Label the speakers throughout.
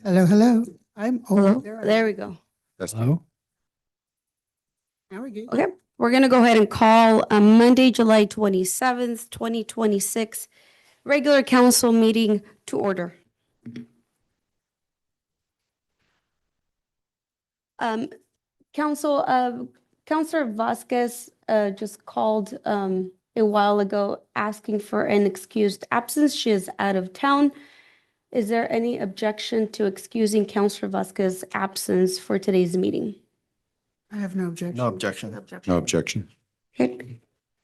Speaker 1: Hello, hello. I'm
Speaker 2: Hello?
Speaker 1: over
Speaker 2: There we go.
Speaker 3: Hello?
Speaker 1: Now we're good.
Speaker 2: Okay, we're gonna go ahead and call Monday, July 27th, 2026, regular council meeting to order. Councilor Vasquez just called a while ago asking for an excused absence. She is out of town. Is there any objection to excusing Councilor Vasquez's absence for today's meeting?
Speaker 1: I have no objection.
Speaker 3: No objection. No objection.
Speaker 2: Okay.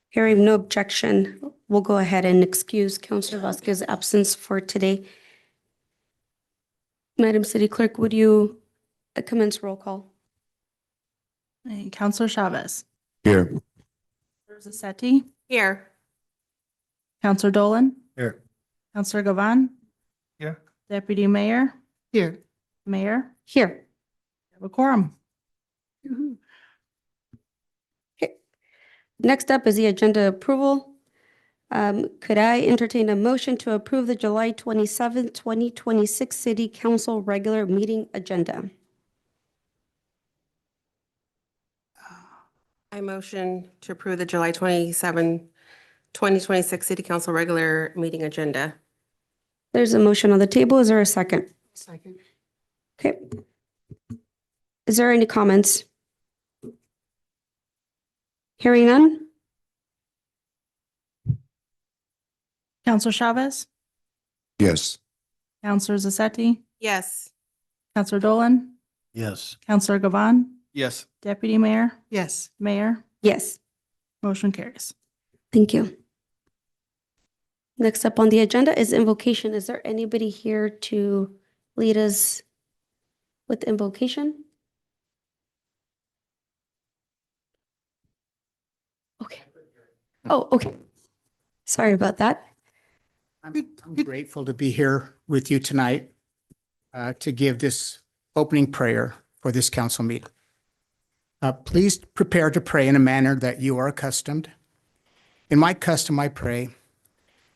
Speaker 2: Hearing no objection, we'll go ahead and excuse Councilor Vasquez's absence for today. Madam City Clerk, would you commence roll call?
Speaker 4: Counselor Chavez.
Speaker 3: Here.
Speaker 4: Zassetti.
Speaker 5: Here.
Speaker 4: Counselor Dolan.
Speaker 3: Here.
Speaker 4: Counselor Gavan.
Speaker 3: Here.
Speaker 4: Deputy Mayor.
Speaker 1: Here.
Speaker 4: Mayor.
Speaker 2: Here.
Speaker 4: We have a quorum.
Speaker 2: Okay. Next up is the agenda approval. Could I entertain a motion to approve the July 27th, 2026 City Council regular meeting agenda?
Speaker 5: I motion to approve the July 27, 2026 City Council regular meeting agenda.
Speaker 2: There's a motion on the table. Is there a second?
Speaker 1: Second.
Speaker 2: Okay. Is there any comments? Hearing none?
Speaker 4: Counselor Chavez.
Speaker 3: Yes.
Speaker 4: Counselor Zassetti.
Speaker 5: Yes.
Speaker 4: Counselor Dolan.
Speaker 3: Yes.
Speaker 4: Counselor Gavan.
Speaker 3: Yes.
Speaker 4: Deputy Mayor.
Speaker 1: Yes.
Speaker 4: Mayor.
Speaker 2: Yes.
Speaker 4: Motion carries.
Speaker 2: Thank you. Next up on the agenda is invocation. Is there anybody here to lead us with invocation? Okay. Oh, okay. Sorry about that.
Speaker 1: I'm grateful to be here with you tonight to give this opening prayer for this council meeting. Please prepare to pray in a manner that you are accustomed. In my custom, I pray,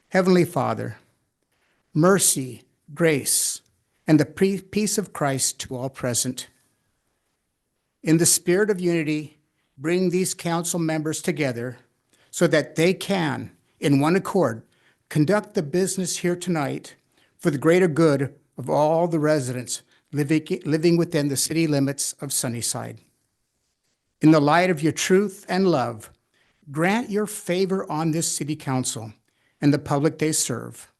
Speaker 1: Heavenly Father, mercy, grace, and the peace of Christ to all present. In the spirit of unity, bring these council members together so that they can, in one accord, conduct the business here tonight for the greater good of all the residents living within the city limits of Sunnyside. In the light of your truth and love, grant your favor on this city council and the public they serve.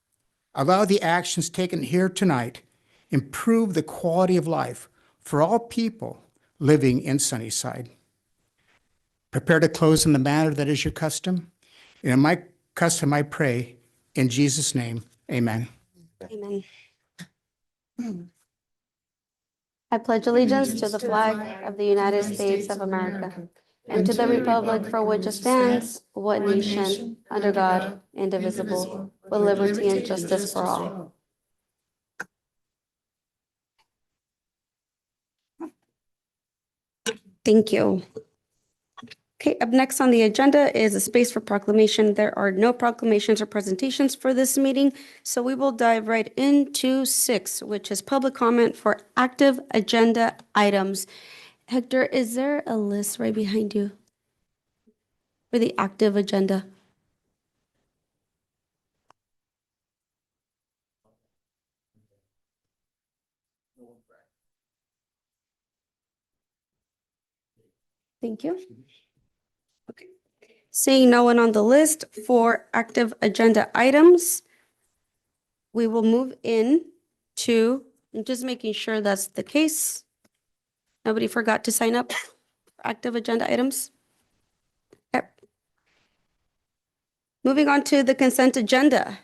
Speaker 1: Allow the actions taken here tonight improve the quality of life for all people living in Sunnyside. Prepare to close in the manner that is your custom. And in my custom, I pray in Jesus' name, amen.
Speaker 2: Amen. I pledge allegiance to the flag of the United States of America and to the republic for which it stands, one nation, under God, indivisible, with liberty and justice for all. Thank you. Okay, up next on the agenda is a space for proclamation. There are no proclamations or presentations for this meeting, so we will dive right into 6, which is public comment for active agenda items. Hector, is there a list right behind you for the active agenda? Thank you. Okay. Seeing no one on the list for active agenda items, we will move in to, I'm just making sure that's the case. Nobody forgot to sign up for active agenda items? Okay. Moving on to the consent agenda.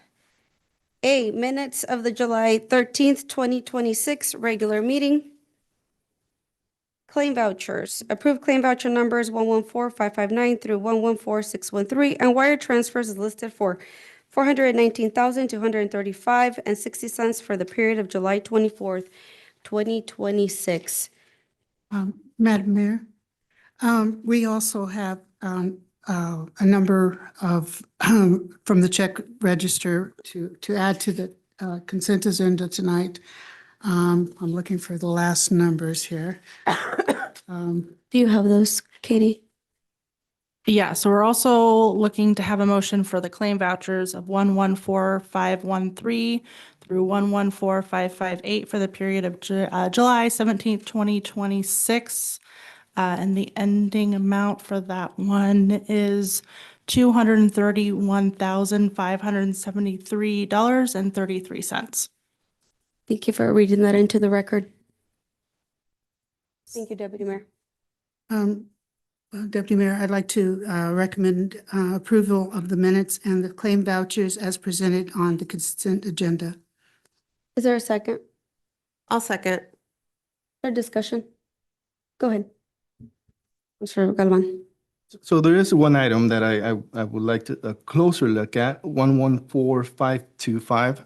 Speaker 2: A, minutes of the July 13th, 2026 regular meeting. Claim vouchers. Approved claim voucher numbers 114559 through 114613 and wire transfers listed for $419,235.60 for the period of July 24th, 2026.
Speaker 1: Madam Mayor, we also have a number of, from the check register to add to the consent agenda tonight.
Speaker 6: I'm looking for the last numbers here.
Speaker 2: Do you have those, Katie?
Speaker 4: Yeah, so we're also looking to have a motion for the claim vouchers of 114,513 through 114,558 for the period of July 17th, 2026. And the ending amount for that one is $231,573.33.
Speaker 2: Thank you for reading that into the record. Thank you, Deputy Mayor.
Speaker 6: Deputy Mayor, I'd like to recommend approval of the minutes and the claim vouchers as presented on the consent agenda.
Speaker 2: Is there a second?
Speaker 5: I'll second.
Speaker 2: Or discussion? Go ahead. Mr. Galvan.
Speaker 7: So there is one item that I would like to a closer look at, 114525.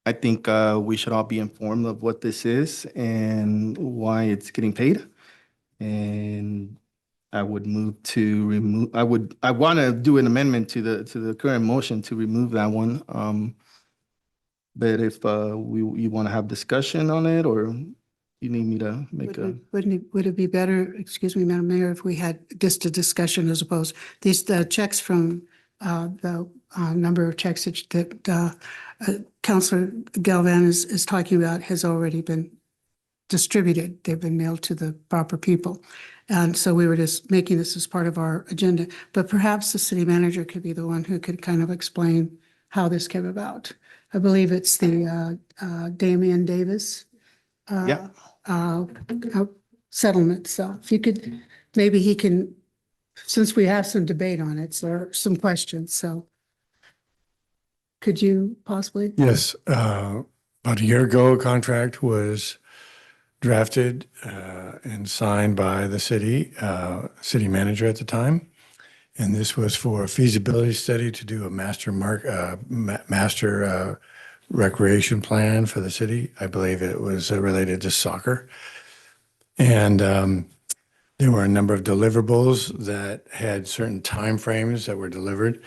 Speaker 7: I think we should all be informed of what this is and why it's getting paid. And I would move to remove, I want to do an amendment to the current motion to remove that one. But if you want to have discussion on it, or you need me to make a.
Speaker 6: Would it be better, excuse me, Madam Mayor, if we had just a discussion as opposed, these checks from the number of checks that Councilor Galvan is talking about has already been distributed. They've been mailed to the proper people. And so we were just making this as part of our agenda, but perhaps the city manager could be the one who could kind of explain how this came about. I believe it's the Damian Davis
Speaker 7: Yeah.
Speaker 6: settlement. So if you could, maybe he can, since we have some debate on it, so there are some questions, so could you possibly?
Speaker 8: Yes, about a year ago, a contract was drafted and signed by the city manager at the time. And this was for a feasibility study to do a master recreation plan for the city. I believe it was related to soccer. And there were a number of deliverables that had certain timeframes that were delivered.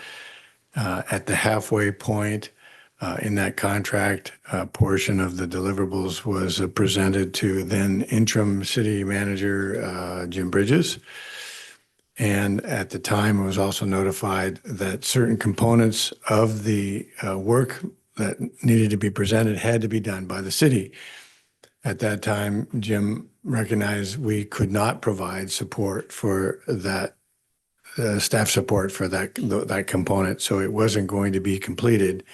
Speaker 8: At the halfway point in that contract, a portion of the deliverables was presented to then interim city manager Jim Bridges. And at the time, it was also notified that certain components of the work that needed to be presented had to be done by the city. At that time, Jim recognized we could not provide support for that, staff support for that component, so it wasn't going to be completed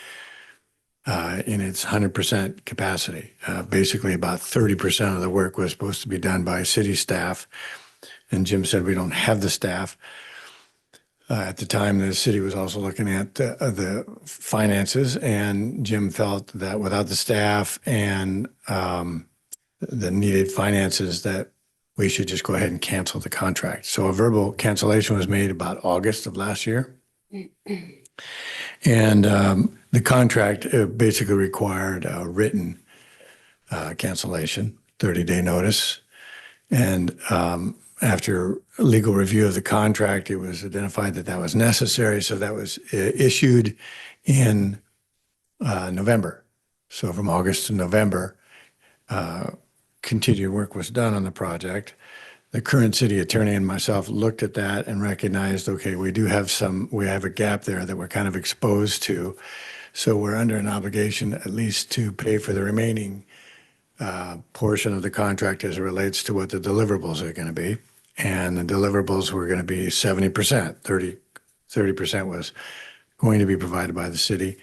Speaker 8: in its 100% capacity. Basically, about 30% of the work was supposed to be done by city staff, and Jim said we don't have the staff. At the time, the city was also looking at the finances, and Jim felt that without the staff and the needed finances, that we should just go ahead and cancel the contract. So a verbal cancellation was made about August of last year. And the contract basically required a written cancellation, 30-day notice. And after legal review of the contract, it was identified that that was necessary. So that was issued in November. So from August to November, continued work was done on the project. The current city attorney and myself looked at that and recognized, okay, we have a gap there that we're kind of exposed to. So we're under an obligation at least to pay for the remaining portion of the contract as it relates to what the deliverables are going to be. And the deliverables were going to be 70%, 30% was going to be provided by the city.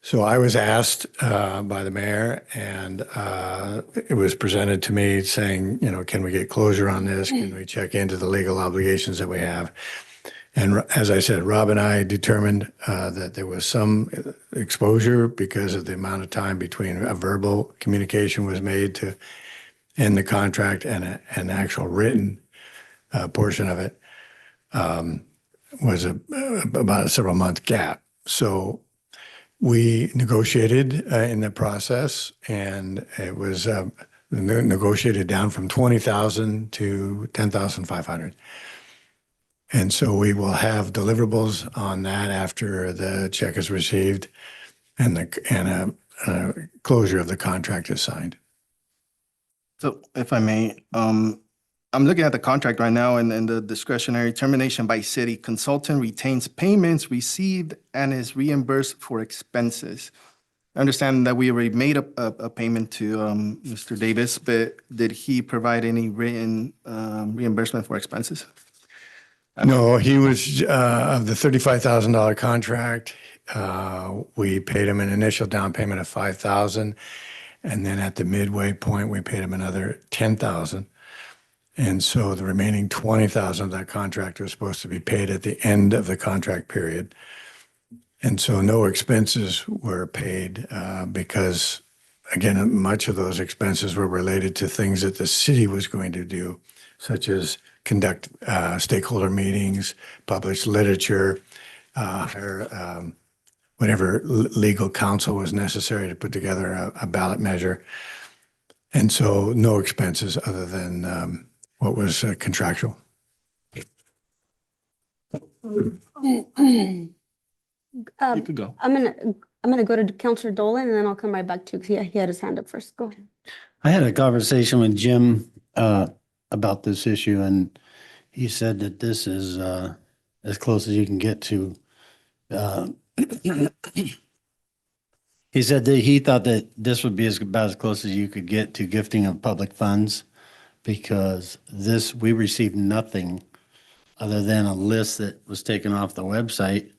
Speaker 8: So I was asked by the mayor, and it was presented to me saying, can we get closure on this? Can we check into the legal obligations that we have? And as I said, Rob and I determined that there was some exposure because of the amount of time between a verbal communication was made to end the contract and an actual written portion of it was about a several month gap. So we negotiated in the process, and it was negotiated down from $20,000 to $10,500. And so we will have deliverables on that after the check is received, and closure of the contract is signed.
Speaker 7: So if I may, I'm looking at the contract right now and the discretionary termination by city consultant retains payments received and is reimbursed for expenses. I understand that we already made a payment to Mr. Davis, but did he provide any written reimbursement for expenses?
Speaker 8: No, he was, of the $35,000 contract, we paid him an initial down payment of $5,000. And then at the midway point, we paid him another $10,000. And so the remaining $20,000 of that contract was supposed to be paid at the end of the contract period. And so no expenses were paid because, again, much of those expenses were related to things that the city was going to do, such as conduct stakeholder meetings, publish literature, hire whatever legal counsel was necessary to put together a ballot measure. And so no expenses other than what was contractual.
Speaker 7: You could go.
Speaker 2: I'm gonna go to Counselor Dolan and then I'll come right back to you because he had his hand up first. Go ahead.
Speaker 9: I had a conversation with Jim about this issue, and he said that this is as close as you can get to. He said that he thought that this would be about as close as you could get to gifting of public funds, because we received nothing other than a list that was taken off the website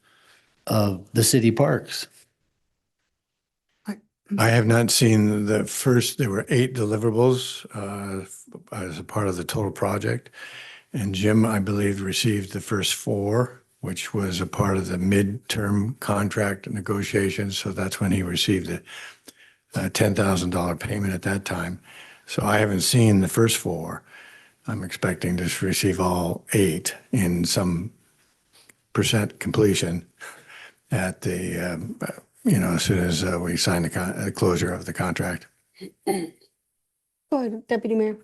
Speaker 9: of the city parks.
Speaker 8: I have not seen the first, there were 8 deliverables as a part of the total project. And Jim, I believe, received the first 4, which was a part of the midterm contract negotiations. So that's when he received the $10,000 payment at that time. So I haven't seen the first 4. I'm expecting to receive all 8 in some percent completion at the, as soon as we sign the closure of the contract.
Speaker 2: Go ahead, Deputy Mayor.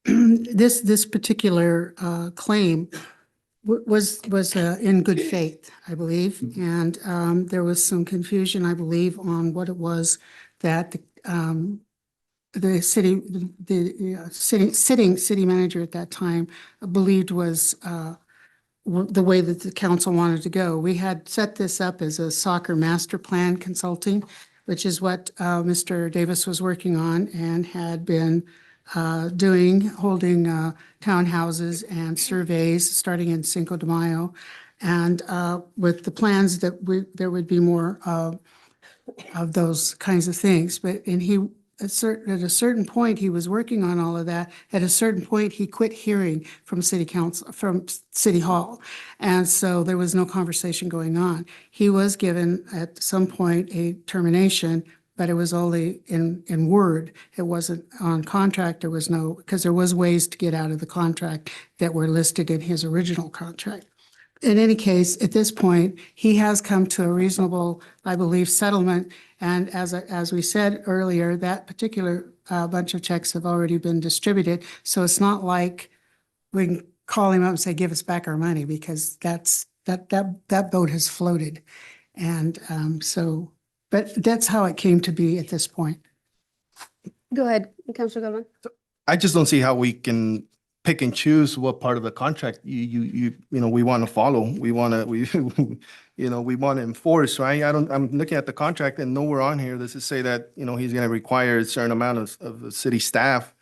Speaker 6: This particular claim was in good faith, I believe, and there was some confusion, I believe, on what it was that the sitting city manager at that time believed was the way that the council wanted to go. We had set this up as a soccer master plan consulting, which is what Mr. Davis was working on and had been holding townhouses and surveys starting in Cinco de Mayo. And with the plans that there would be more of those kinds of things. At a certain point, he was working on all of that. At a certain point, he quit hearing from from City Hall. And so there was no conversation going on. He was given at some point a termination, but it was only in word. It wasn't on contract. There was no, because there was ways to get out of the contract that were listed in his original contract. In any case, at this point, he has come to a reasonable, I believe, settlement. And as we said earlier, that particular bunch of checks have already been distributed. So it's not like we can call him up and say, give us back our money, because that boat has floated. And but that's how it came to be at this point.
Speaker 2: Go ahead, Counselor Galvan.
Speaker 7: I just don't see how we can pick and choose what part of the contract we want to follow. We want to enforce, right? I'm looking at the contract and nowhere on here does it say that, he's going to require a certain amount of city staff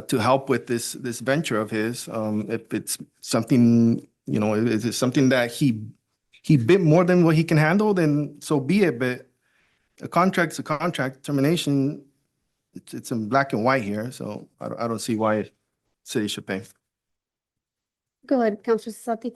Speaker 7: to help with this venture of his. If it's something, is it something that he bit more than what he can handle, then so be it. But a contract's a contract. Termination, it's in black and white here. So I don't see why city should pay.
Speaker 2: Go ahead, Counselor Sati.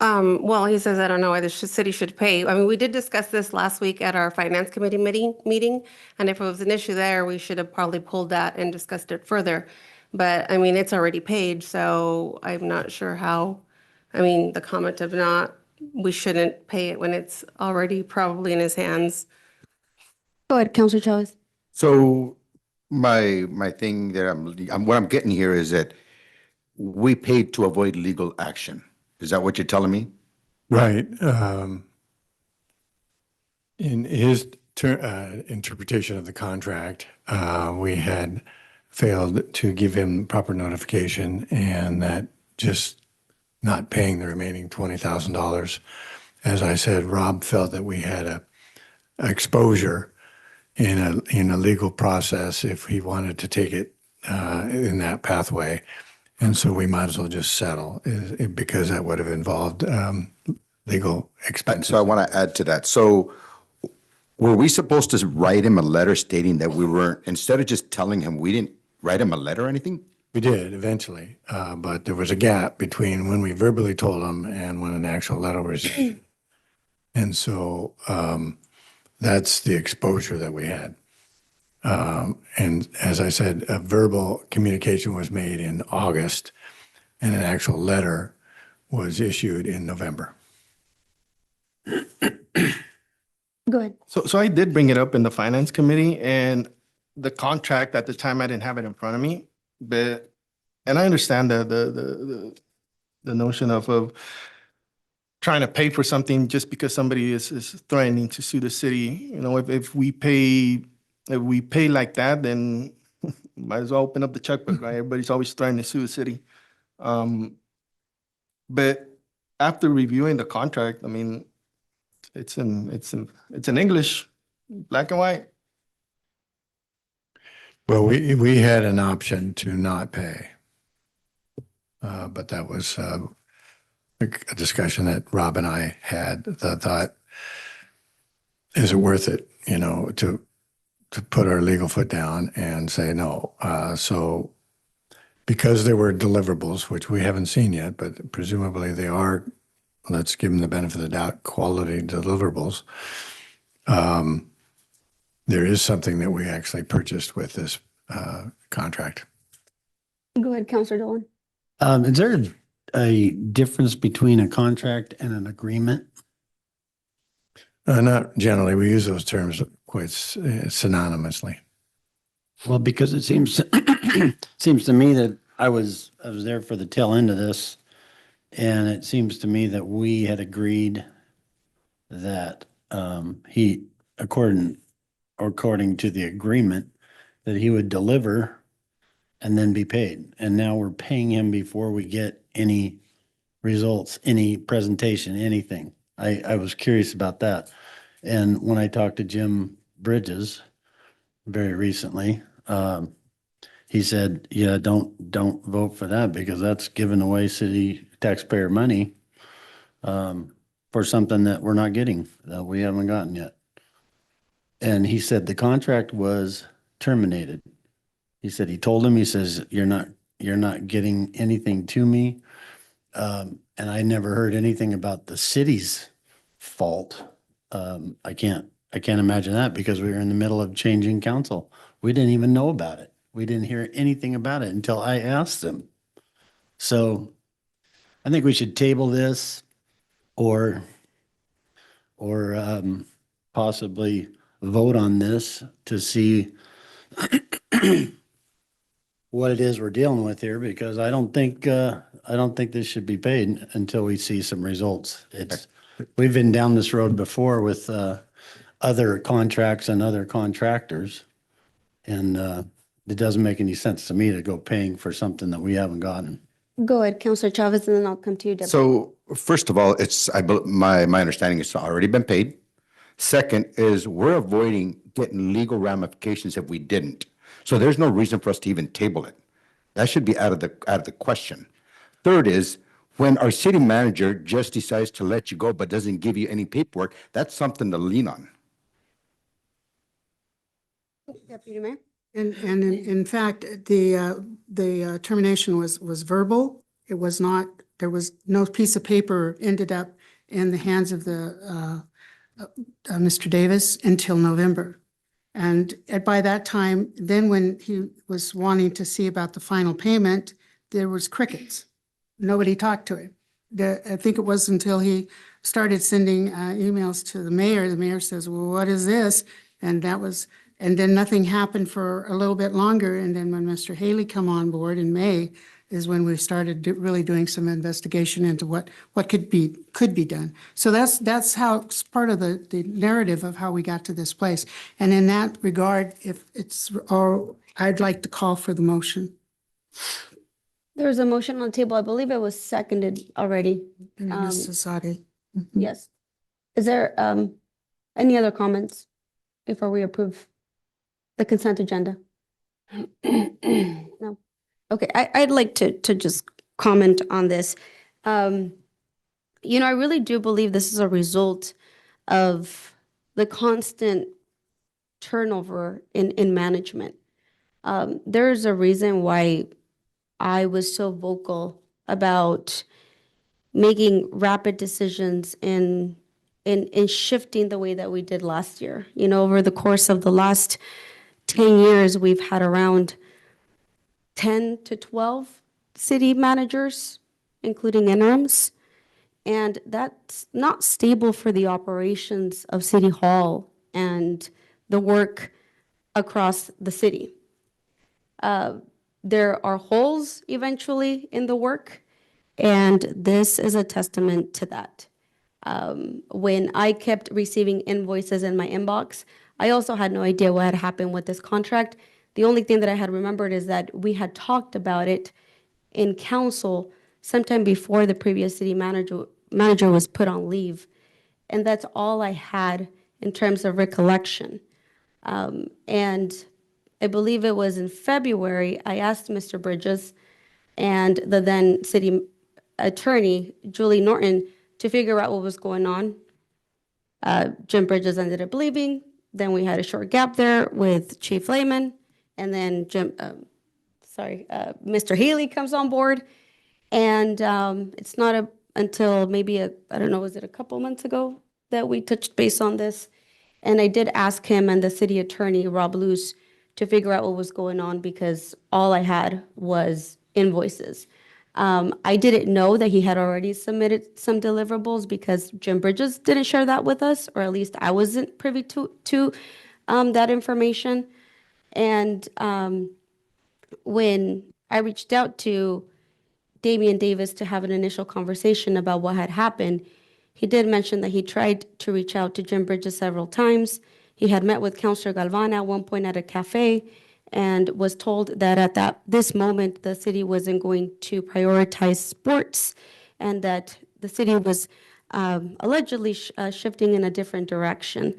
Speaker 5: Well, he says, I don't know why the city should pay. I mean, we did discuss this last week at our finance committee meeting. And if it was an issue there, we should have probably pulled that and discussed it further. But I mean, it's already paid. So I'm not sure how, the comment of we shouldn't pay it when it's already probably in his hands.
Speaker 2: Go ahead, Counselor Chavez.
Speaker 3: So my thing that what I'm getting here is that we paid to avoid legal action. Is that what you're telling me?
Speaker 8: Right. In his interpretation of the contract. We had failed to give him proper notification, and that just not paying the remaining $20,000. As I said, Rob felt that we had a exposure in a legal process if he wanted to take it in that pathway. And so we might as well just settle because that would have involved legal expenses.
Speaker 3: So I want to add to that. So were we supposed to write him a letter stating that we weren't, instead of just telling him, we didn't write him a letter or anything?
Speaker 8: We did eventually, but there was a gap between when we verbally told him and when an actual letter was issued. And so that's the exposure that we had. And as I said, a verbal communication was made in August and an actual letter was issued in November.
Speaker 2: Go ahead.
Speaker 7: So I did bring it up in the finance committee, and the contract at the time, I didn't have it in front of me, but, and I understand the notion of trying to pay for something just because somebody is threatening to sue the city. You know, if we pay like that, then might as well open up the checkbook, right? Everybody's always threatening to sue the city. But after reviewing the contract, I mean, it's in English, black and white.
Speaker 8: Well, we had an option to not pay. But that was a discussion that Rob and I had, that thought, is it worth it, you know, to put our legal foot down and say no. So because there were deliverables, which we haven't seen yet, but presumably they are, let's give them the benefit of the doubt, quality deliverables. There is something that we actually purchased with this contract.
Speaker 2: Go ahead, Counselor Dolan.
Speaker 9: Is there a difference between a contract and an agreement?
Speaker 8: Not generally. We use those terms quite synonymously.
Speaker 9: Well, because it seems seems to me that I was there for the tail end of this, and it seems to me that we had agreed that he, according to the agreement, that he would deliver and then be paid. And now we're paying him before we get any results, any presentation, anything. I was curious about that. And when I talked to Jim Bridges very recently, he said, yeah, don't vote for that because that's giving away city taxpayer money for something that we're not getting, that we haven't gotten yet. And he said the contract was terminated. He said, he told him, he says, you're not getting anything to me. And I never heard anything about the city's fault. I can't imagine that because we were in the middle of changing council. We didn't even know about it. We didn't hear anything about it until I asked them. So I think we should table this or possibly vote on this to see what it is we're dealing with here, because I don't think this should be paid until we see some results. We've been down this road before with other contracts and other contractors, and it doesn't make any sense to me to go paying for something that we haven't gotten.
Speaker 2: Go ahead, Counselor Chavez, and then I'll come to you, Deborah.
Speaker 3: So first of all, my understanding it's already been paid. Second is we're avoiding getting legal ramifications if we didn't. So there's no reason for us to even table it. That should be out of the question. Third is when our city manager just decides to let you go but doesn't give you any paperwork, that's something to lean on.
Speaker 2: Deputy Mayor?
Speaker 6: And in fact, the termination was verbal. It was not, there was no piece of paper ended up in the hands of the Mr. Davis until November. And by that time, then when he was wanting to see about the final payment, there was crickets. Nobody talked to him. I think it was until he started sending emails to the mayor. The mayor says, well, what is this? And then nothing happened for a little bit longer. And then when Mr. Haley come on board in May, is when we started really doing some investigation into what could be done. So that's how, it's part of the narrative of how we got to this place. And in that regard, if it's, or I'd like to call for the motion.
Speaker 2: There's a motion on the table. I believe it was seconded already.
Speaker 6: Ms. Sasaki.
Speaker 2: Yes. Is there any other comments before we approve the consent agenda? No. Okay, I'd like to just comment on this. You know, I really do believe this is a result of the constant turnover in management. There's a reason why I was so vocal about making rapid decisions in shifting the way that we did last year. You know, over the course of the last 10 years, we've had around 10 to 12 city managers, including interims. And that's not stable for the operations of City Hall and the work across the city. There are holes eventually in the work, and this is a testament to that. When I kept receiving invoices in my inbox, I also had no idea what had happened with this contract. The only thing that I had remembered is that we had talked about it in council sometime before the previous city manager was put on leave. And that's all I had in terms of recollection. And I believe it was in February, I asked Mr. Bridges and the then city attorney, Julie Norton, to figure out what was going on. Jim Bridges ended up leaving. Then we had a short gap there with Chief Lehman. And then Mr. Healy comes on board. And it's not until maybe I don't know, was it a couple months ago that we touched base on this? And I did ask him and the city attorney, Rob Luce, to figure out what was going on because all I had was invoices. I didn't know that he had already submitted some deliverables because Jim Bridges didn't share that with us, or at least I wasn't privy to that information. And when I reached out to Damian Davis to have an initial conversation about what had happened, he did mention that he tried to reach out to Jim Bridges several times. He had met with Councilor Galvan at one point at a cafe and was told that at this moment, the city wasn't going to prioritize sports and that the city was allegedly shifting in a different direction.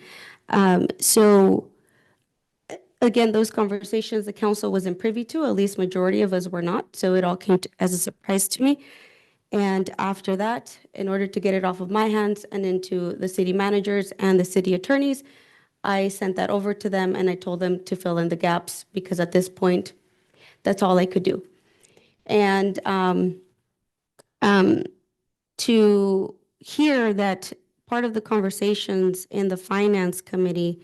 Speaker 2: So again, those conversations the council wasn't privy to, at least majority of us were not. So it all came as a surprise to me. And after that, in order to get it off of my hands and into the city managers and the city attorneys, I sent that over to them and I told them to fill in the gaps because at this point, that's all I could do. And to hear that part of the conversations in the finance committee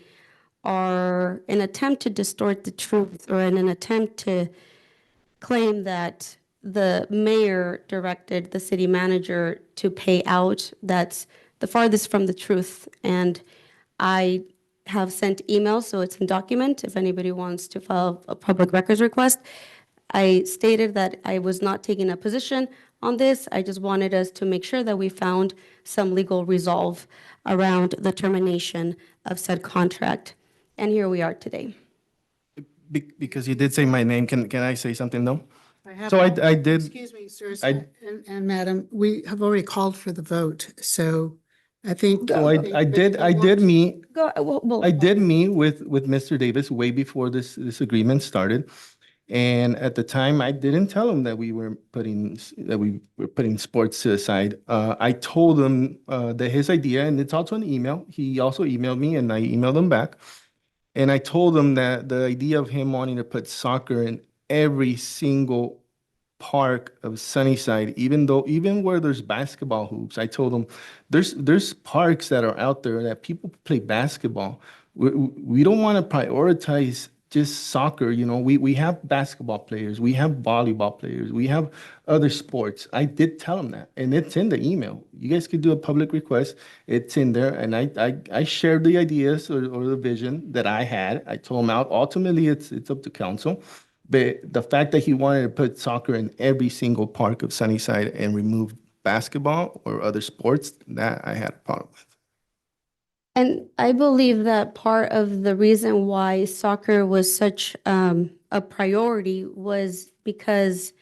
Speaker 2: are an attempt to distort the truth or in an attempt to claim that the mayor directed the city manager to pay out, that's the farthest from the truth. And I have sent emails, so it's in document, if anybody wants to file a public records request. I stated that I was not taking a position on this. I just wanted us to make sure that we found some legal resolve around the termination of said contract. And here we are today.
Speaker 7: Because you did say my name, can I say something though?
Speaker 6: have
Speaker 7: So I
Speaker 6: to-
Speaker 7: did,
Speaker 6: Excuse me, sirs,
Speaker 7: I-
Speaker 6: and madam, we have already called for the vote, so I think.
Speaker 7: so I did meet,
Speaker 2: Go, well,
Speaker 7: I did meet with Mr. Davis way before this agreement started. And at the time, I didn't tell him that we were putting sports to the side. I told him that his idea, and it's also an email, he also emailed me and I emailed him back. And I told him that the idea of him wanting to put soccer in every single park of Sunnyside, even where there's basketball hoops, I told him there's parks that are out there that people play basketball. We don't want to prioritize just soccer. You know, we have basketball players, we have volleyball players, we have other sports. I did tell him that, and it's in the email. You guys could do a public request. It's in there, and I shared the ideas or the vision that I had. I told him out. Ultimately, it's up to council. But the fact that he wanted to put soccer in every single park of Sunnyside and remove basketball or other sports, that I had a problem with.
Speaker 2: And I believe that part of the reason why soccer was such a priority was because,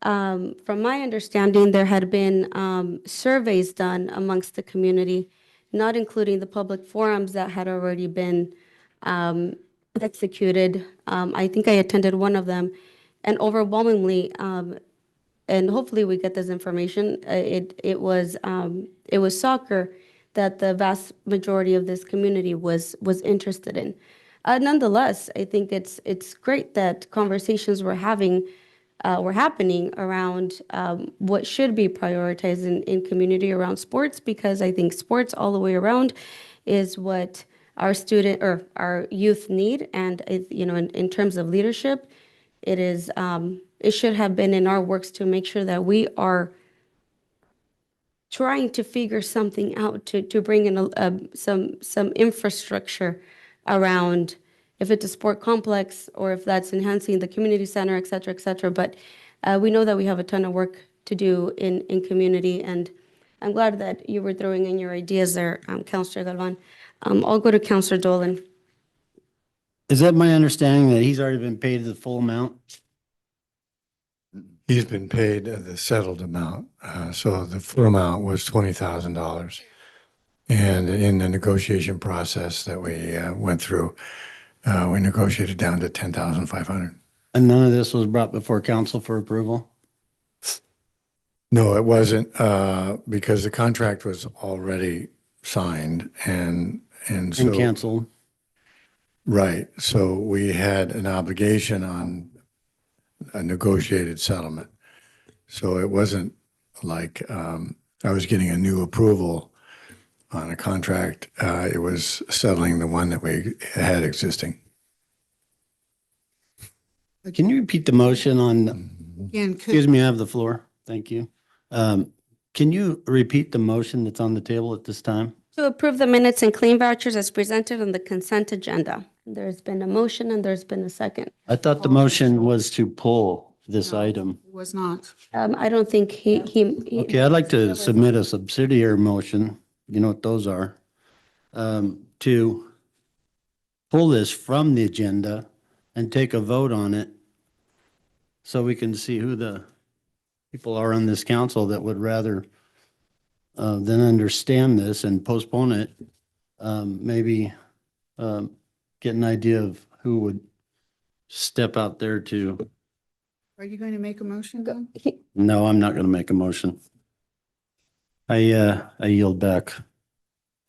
Speaker 2: from my understanding, there had been surveys done amongst the community, not including the public forums that had already been executed. I think I attended one of them, and overwhelmingly, and hopefully we get this information, it was soccer that the vast majority of this community was interested in. Nonetheless, I think it's great that conversations were happening around what should be prioritized in community around sports, because I think sports all the way around is what our student or our youth need. And in terms of leadership, it should have been in our works to make sure that we are trying to figure something out to bring in some infrastructure around, if it's a sport complex or if that's enhancing the community center, et cetera, et cetera. But we know that we have a ton of work to do in community, and I'm glad that you were throwing in your ideas there, Councilor Galvan. I'll go to Councilor Dolan.
Speaker 9: Is that my understanding that he's already been paid the full amount?
Speaker 8: He's been paid the settled amount. So the full amount was $20,000. And in the negotiation process that we went through, we negotiated down to $10,500.
Speaker 9: And none of this was brought before council for approval?
Speaker 8: No, it wasn't, because the contract was already signed and so.
Speaker 9: And canceled?
Speaker 8: Right. So we had an obligation on a negotiated settlement. So it wasn't like I was getting a new approval on a contract. It was settling the one that we had existing.
Speaker 9: Can you repeat the motion on,
Speaker 6: Again,
Speaker 9: excuse me, I have the floor. Thank you. Can you repeat the motion that's on the table at this time?
Speaker 2: To approve the minutes and claim vouchers as presented on the consent agenda. There's been a motion and there's been a second.
Speaker 9: I thought the motion was to pull this
Speaker 6: No.
Speaker 9: item.
Speaker 6: was not.
Speaker 2: I don't think he.
Speaker 9: Okay, I'd like to submit a subsidiary motion, you know what those are, to pull this from the agenda and take a vote on it so we can see who the people are on this council that would rather than understand this and postpone it. Maybe get an idea of who would step out there to,
Speaker 6: Are you going to make a motion then?
Speaker 9: no, I'm not going to make a motion. I yield back.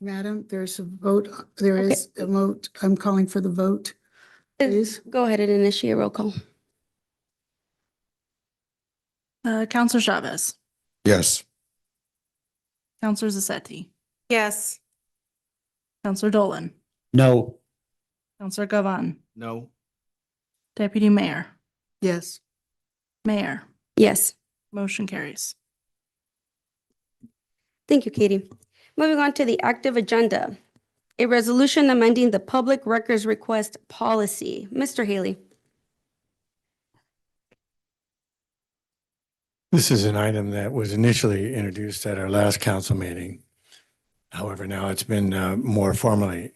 Speaker 6: Madam, there's a vote, there is a vote. I'm calling for the vote, please.
Speaker 2: Go ahead and initiate roll call.
Speaker 4: Counselor Chavez,
Speaker 3: Yes.
Speaker 4: Counselor Zassetti,
Speaker 5: Yes.
Speaker 4: Counselor Dolan,
Speaker 9: No.
Speaker 4: Counselor Gavan,
Speaker 7: No.
Speaker 4: Deputy Mayor,
Speaker 6: Yes.
Speaker 4: Mayor,
Speaker 2: Yes.
Speaker 4: motion carries.
Speaker 2: Thank you, Katie. Moving on to the active agenda. A resolution amending the public records request policy. Mr. Haley.
Speaker 8: This is an item that was initially introduced at our last council meeting. However, now it's been more formally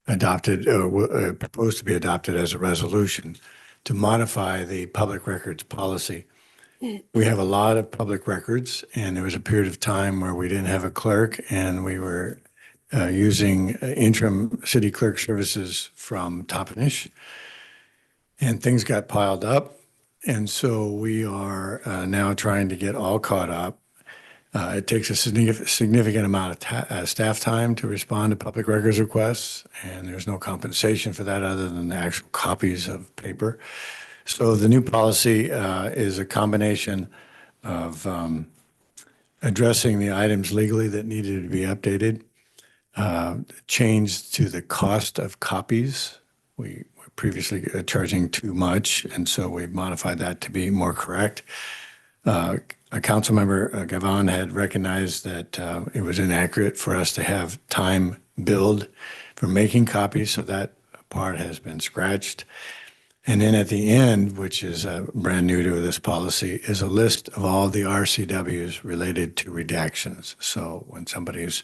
Speaker 8: adopted, or proposed to be adopted as a resolution to modify the public records policy. We have a lot of public records, and there was a period of time where we didn't have a clerk, and we were using interim city clerk services from Toppenish. And things got piled up. And so we are now trying to get all caught up. It takes a significant amount of staff time to respond to public records requests, and there's no compensation for that other than the actual copies of paper. So the new policy is a combination of addressing the items legally that needed to be updated, change to the cost of copies. We were previously charging too much, and so we've modified that to be more correct. A council member, Gavan, had recognized that it was inaccurate for us to have time billed for making copies, so that part has been scratched. And then at the end, which is brand new to this policy, is a list of all the RCWs related to redactions. So when somebody's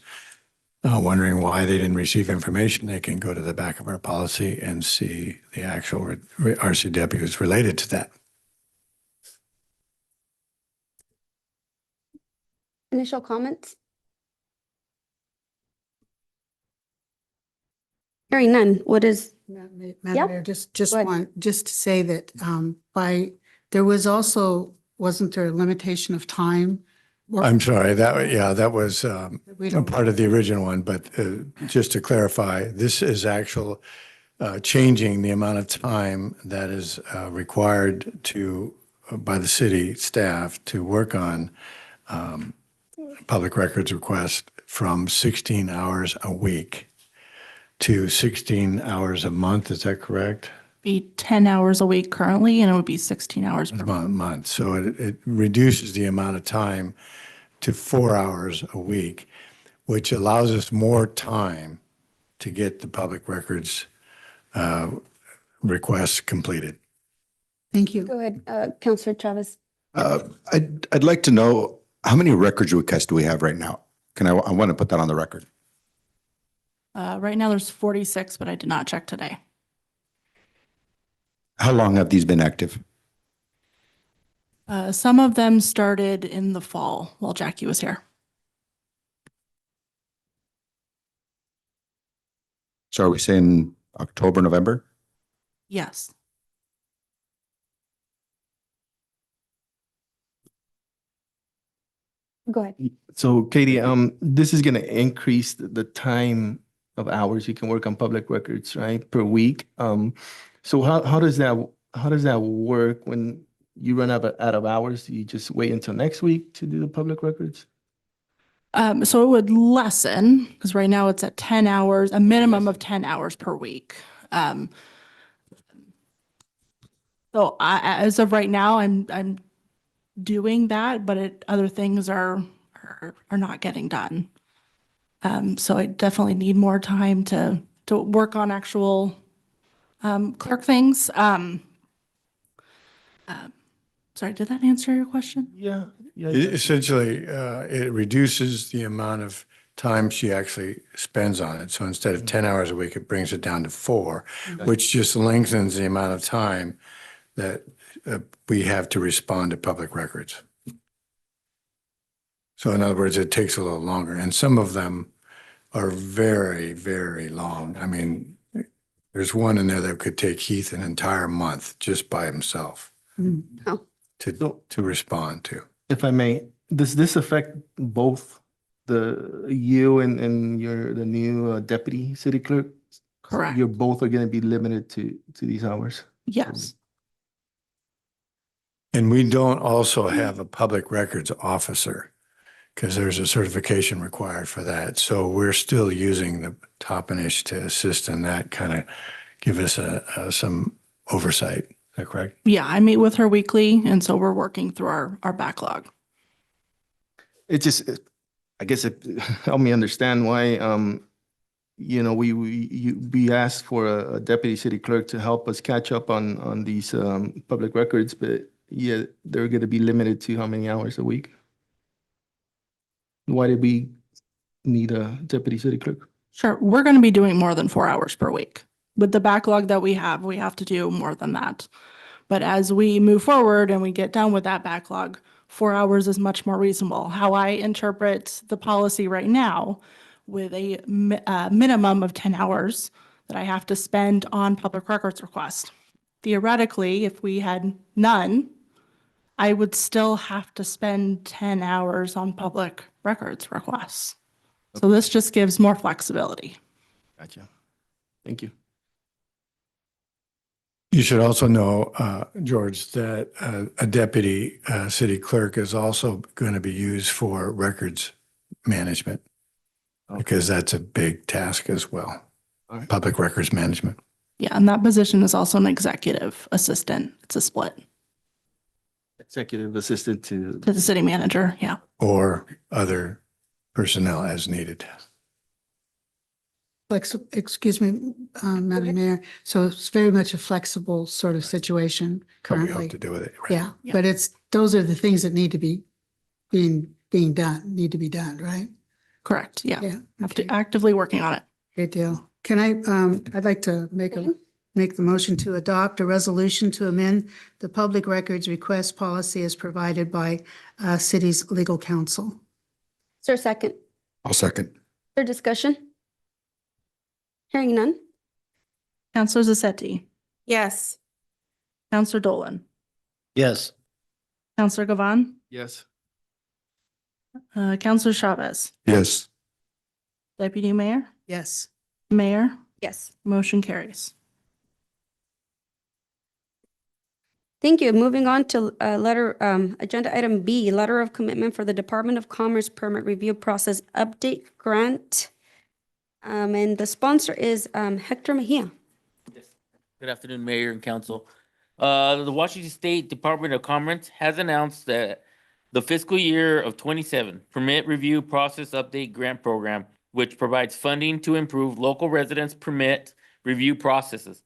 Speaker 8: wondering why they didn't receive information, they can go to the back of our policy and see the actual RCWs related to that.
Speaker 2: Initial comments? Hearing none, what is,
Speaker 6: Madam
Speaker 2: Yep.
Speaker 6: Mayor, just
Speaker 2: Go ahead.
Speaker 6: just to say that there was also, wasn't there a limitation of time? Or-
Speaker 8: I'm sorry, that was
Speaker 6: We
Speaker 8: a
Speaker 6: don't-
Speaker 8: part of the original one, but just to clarify, this is actual changing the amount of time that is required by the city staff to work on public records requests from 16 hours a week to 16 hours a month. Is that correct?
Speaker 4: Be 10 hours a week currently, and it would be 16 hours per month.
Speaker 8: A month. So it reduces the amount of time to 4 hours a week, which allows us more time to get the public records requests completed.
Speaker 6: Thank you.
Speaker 2: go ahead, Counselor Chavez.
Speaker 3: I'd like to know, how many records requests do we have right now? I want to put that on the record.
Speaker 4: Right now, there's 46, but I did not check today.
Speaker 3: How long have these been active?
Speaker 4: Some of them started in the fall while Jackie was here.
Speaker 3: So are we saying October, November?
Speaker 4: Yes.
Speaker 2: Go ahead.
Speaker 7: So Katie, this is gonna increase the time of hours you can work on public records, right, per week. So how does that work when you run out of hours? Do you just wait until next week to do the public records?
Speaker 4: So it would lessen, because right now it's at 10 hours, a minimum of 10 hours per week. So as of right now, I'm doing that, but other things are not getting done. So I definitely need more time to work on actual clerk things. Sorry, did that answer your question?
Speaker 7: Yeah.
Speaker 8: Essentially, it reduces the amount of time she actually spends on it. So instead of 10 hours a week, it brings it down to 4, which just lengthens the amount of time that we have to respond to public records. So in other words, it takes a little longer, and some of them are very, very long. I mean, there's one in there that could take Heath an entire month just by himself
Speaker 2: Oh.
Speaker 8: to respond to.
Speaker 7: If I may, does this affect both you and the new deputy city clerk?
Speaker 4: Correct.
Speaker 7: You're both are gonna be limited to these hours?
Speaker 4: Yes.
Speaker 8: And we don't also have a public records officer because there's a certification required for that. So we're still using the Toppenish to assist in that, kind of give us some oversight. Is that correct?
Speaker 4: Yeah, I meet with her weekly, and so we're working through our backlog.
Speaker 7: It just, I guess it helped me understand why, we asked for a deputy city clerk to help us catch up on these public records, but yeah, they're going to be limited to how many hours a week? Why did we need a deputy city clerk?
Speaker 4: Sure, we're going to be doing more than 4 hours per week. With the backlog that we have to do more than that. But as we move forward and we get done with that backlog, 4 hours is much more reasonable. How I interpret the policy right now with a minimum of 10 hours that I have to spend on public records requests. Theoretically, if we had none, I would still have to spend 10 hours on public records requests. So this just gives more flexibility.
Speaker 7: Gotcha. Thank you.
Speaker 8: You should also know, George, that a deputy city clerk is also going to be used for records management because that's a big task as well.
Speaker 7: All right.
Speaker 8: Public records management.
Speaker 4: Yeah, and that position is also an executive assistant. It's a split
Speaker 7: Executive assistant to,
Speaker 4: to the city manager. Yeah.
Speaker 8: Or other personnel as needed.
Speaker 6: excuse me, Madam Mayor. So it's very much a flexible sort of situation
Speaker 8: What we
Speaker 6: currently.
Speaker 8: hope to do with it. right.
Speaker 6: Yeah,
Speaker 4: Yeah.
Speaker 6: but those are the things that need to be being done, need to be done, right?
Speaker 4: Correct. Yeah.
Speaker 6: Yeah.
Speaker 4: Have to
Speaker 6: Okay.
Speaker 4: actively working on it.
Speaker 6: Great deal. Can I'd like to make the motion to adopt a resolution to amend the public records request policy as provided by city's legal counsel.
Speaker 2: Is there a second?
Speaker 3: I'll second.
Speaker 2: For discussion? Hearing none?
Speaker 4: Counselor Zassetti,
Speaker 5: Yes.
Speaker 4: Counselor Dolan,
Speaker 9: Yes.
Speaker 4: Counselor Gavan,
Speaker 7: Yes.
Speaker 4: Counselor Chavez,
Speaker 3: Yes.
Speaker 4: Deputy Mayor,
Speaker 6: Yes.
Speaker 4: Mayor,
Speaker 2: Yes.
Speaker 4: motion carries.
Speaker 2: Thank you. Moving on to agenda item B, letter of commitment for the Department of Commerce permit review process update grant. And the sponsor is Hector Mejia.
Speaker 10: Yes. Good afternoon, Mayor and Council. The Washington State Department of Commerce has announced that the fiscal year of 27 permit review process update grant program, which provides funding to improve local residents' permit review processes.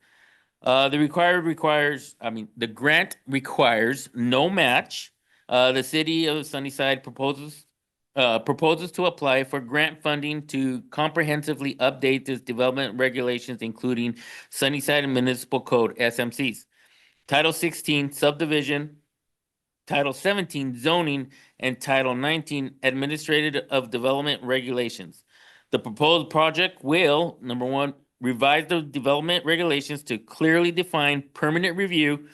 Speaker 10: The grant requires no match. The city of Sunnyside proposes to apply for grant funding to comprehensively update its development regulations, including Sunnyside Municipal Code, SMCs, Title 16 subdivision, Title 17 zoning, and Title 19 administrative of development regulations. The proposed project will, number one, revise the development regulations to clearly define permanent review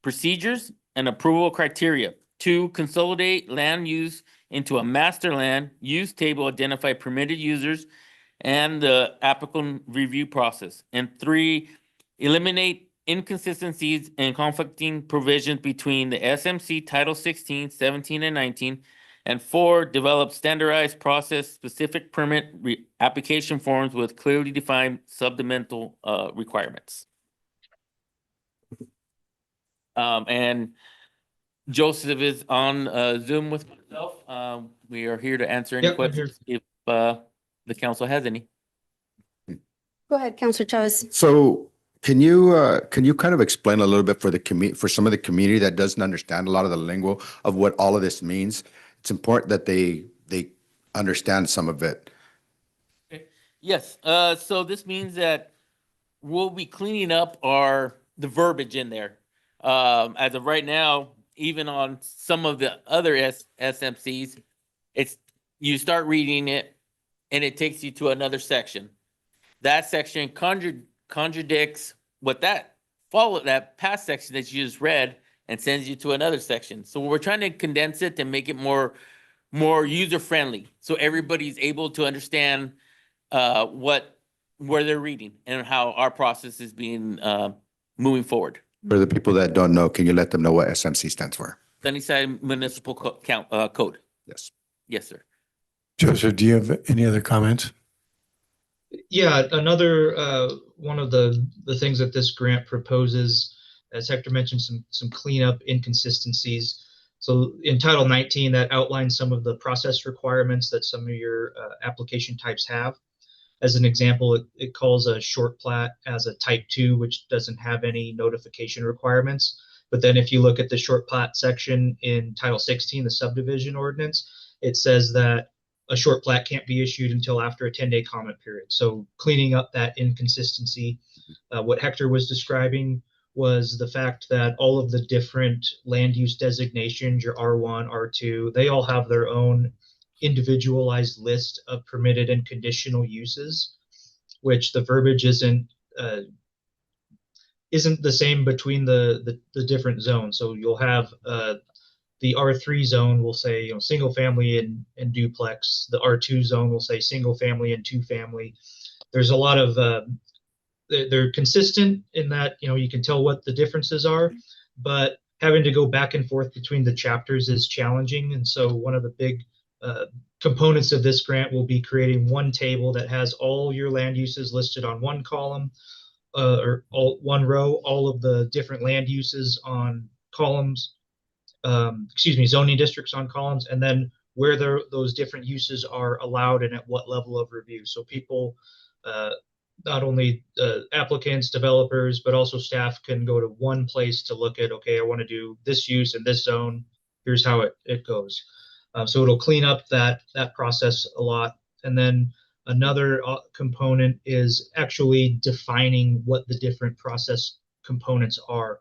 Speaker 10: procedures and approval criteria. Two, consolidate land use into a master land use table, identify permitted users and the applicant review process. And three, eliminate inconsistencies and conflicting provisions between the SMC Title 16, 17, and 19. And four, develop standardized process-specific permit application forms with clearly defined subdivisional requirements. And Joseph is on Zoom with myself. We are here to answer any
Speaker 11: Yep, I'm here.
Speaker 10: questions if the council has any.
Speaker 2: Go ahead, Counselor Chavez.
Speaker 3: So can you kind of explain a little bit for some of the community that doesn't understand a lot of the lingo of what all of this means? It's important that they understand some of it.
Speaker 10: Yes, so this means that we'll be cleaning up the verbiage in there. As of right now, even on some of the other SMCs, you start reading it and it takes you to another section. That section contradicts that past section that you just read and sends you to another section. So we're trying to condense it and make it more user-friendly, so everybody's able to understand where they're reading and how our process is being moving forward.
Speaker 3: For the people that don't know, can you let them know what SMC stands for?
Speaker 10: Sunnyside Municipal Code.
Speaker 3: Yes.
Speaker 10: Yes, sir.
Speaker 8: Joseph, do you have any other comments?
Speaker 11: Yeah, another one of the things that this grant proposes, as Hector mentioned, some cleanup inconsistencies. So in Title 19, that outlines some of the process requirements that some of your application types have. As an example, it calls a short plat as a type 2, which doesn't have any notification requirements. But then if you look at the short plat section in Title 16, the subdivision ordinance, it says that a short plat can't be issued until after a 10-day comment period. So cleaning up that inconsistency. What Hector was describing was the fact that all of the different land use designations, your R1, R2, they all have their own individualized list of permitted and conditional uses, which the verbiage isn't the same between the different zones. So you'll have the R3 zone will say, single family and duplex. The R2 zone will say single family and two family. There's a lot of, they're consistent in that, you can tell what the differences are, but having to go back and forth between the chapters is challenging. And so one of the big components of this grant will be creating one table that has all your land uses listed on one column, or one row, all of the different land uses on columns, zoning districts on columns, and then where those different uses are allowed and at what level of review. So people not only applicants, developers, but also staff can go to one place to look at, okay, I want to do this use in this zone. Here's how it goes. So it'll clean up that process a lot. And then another component is actually defining what the different process components are.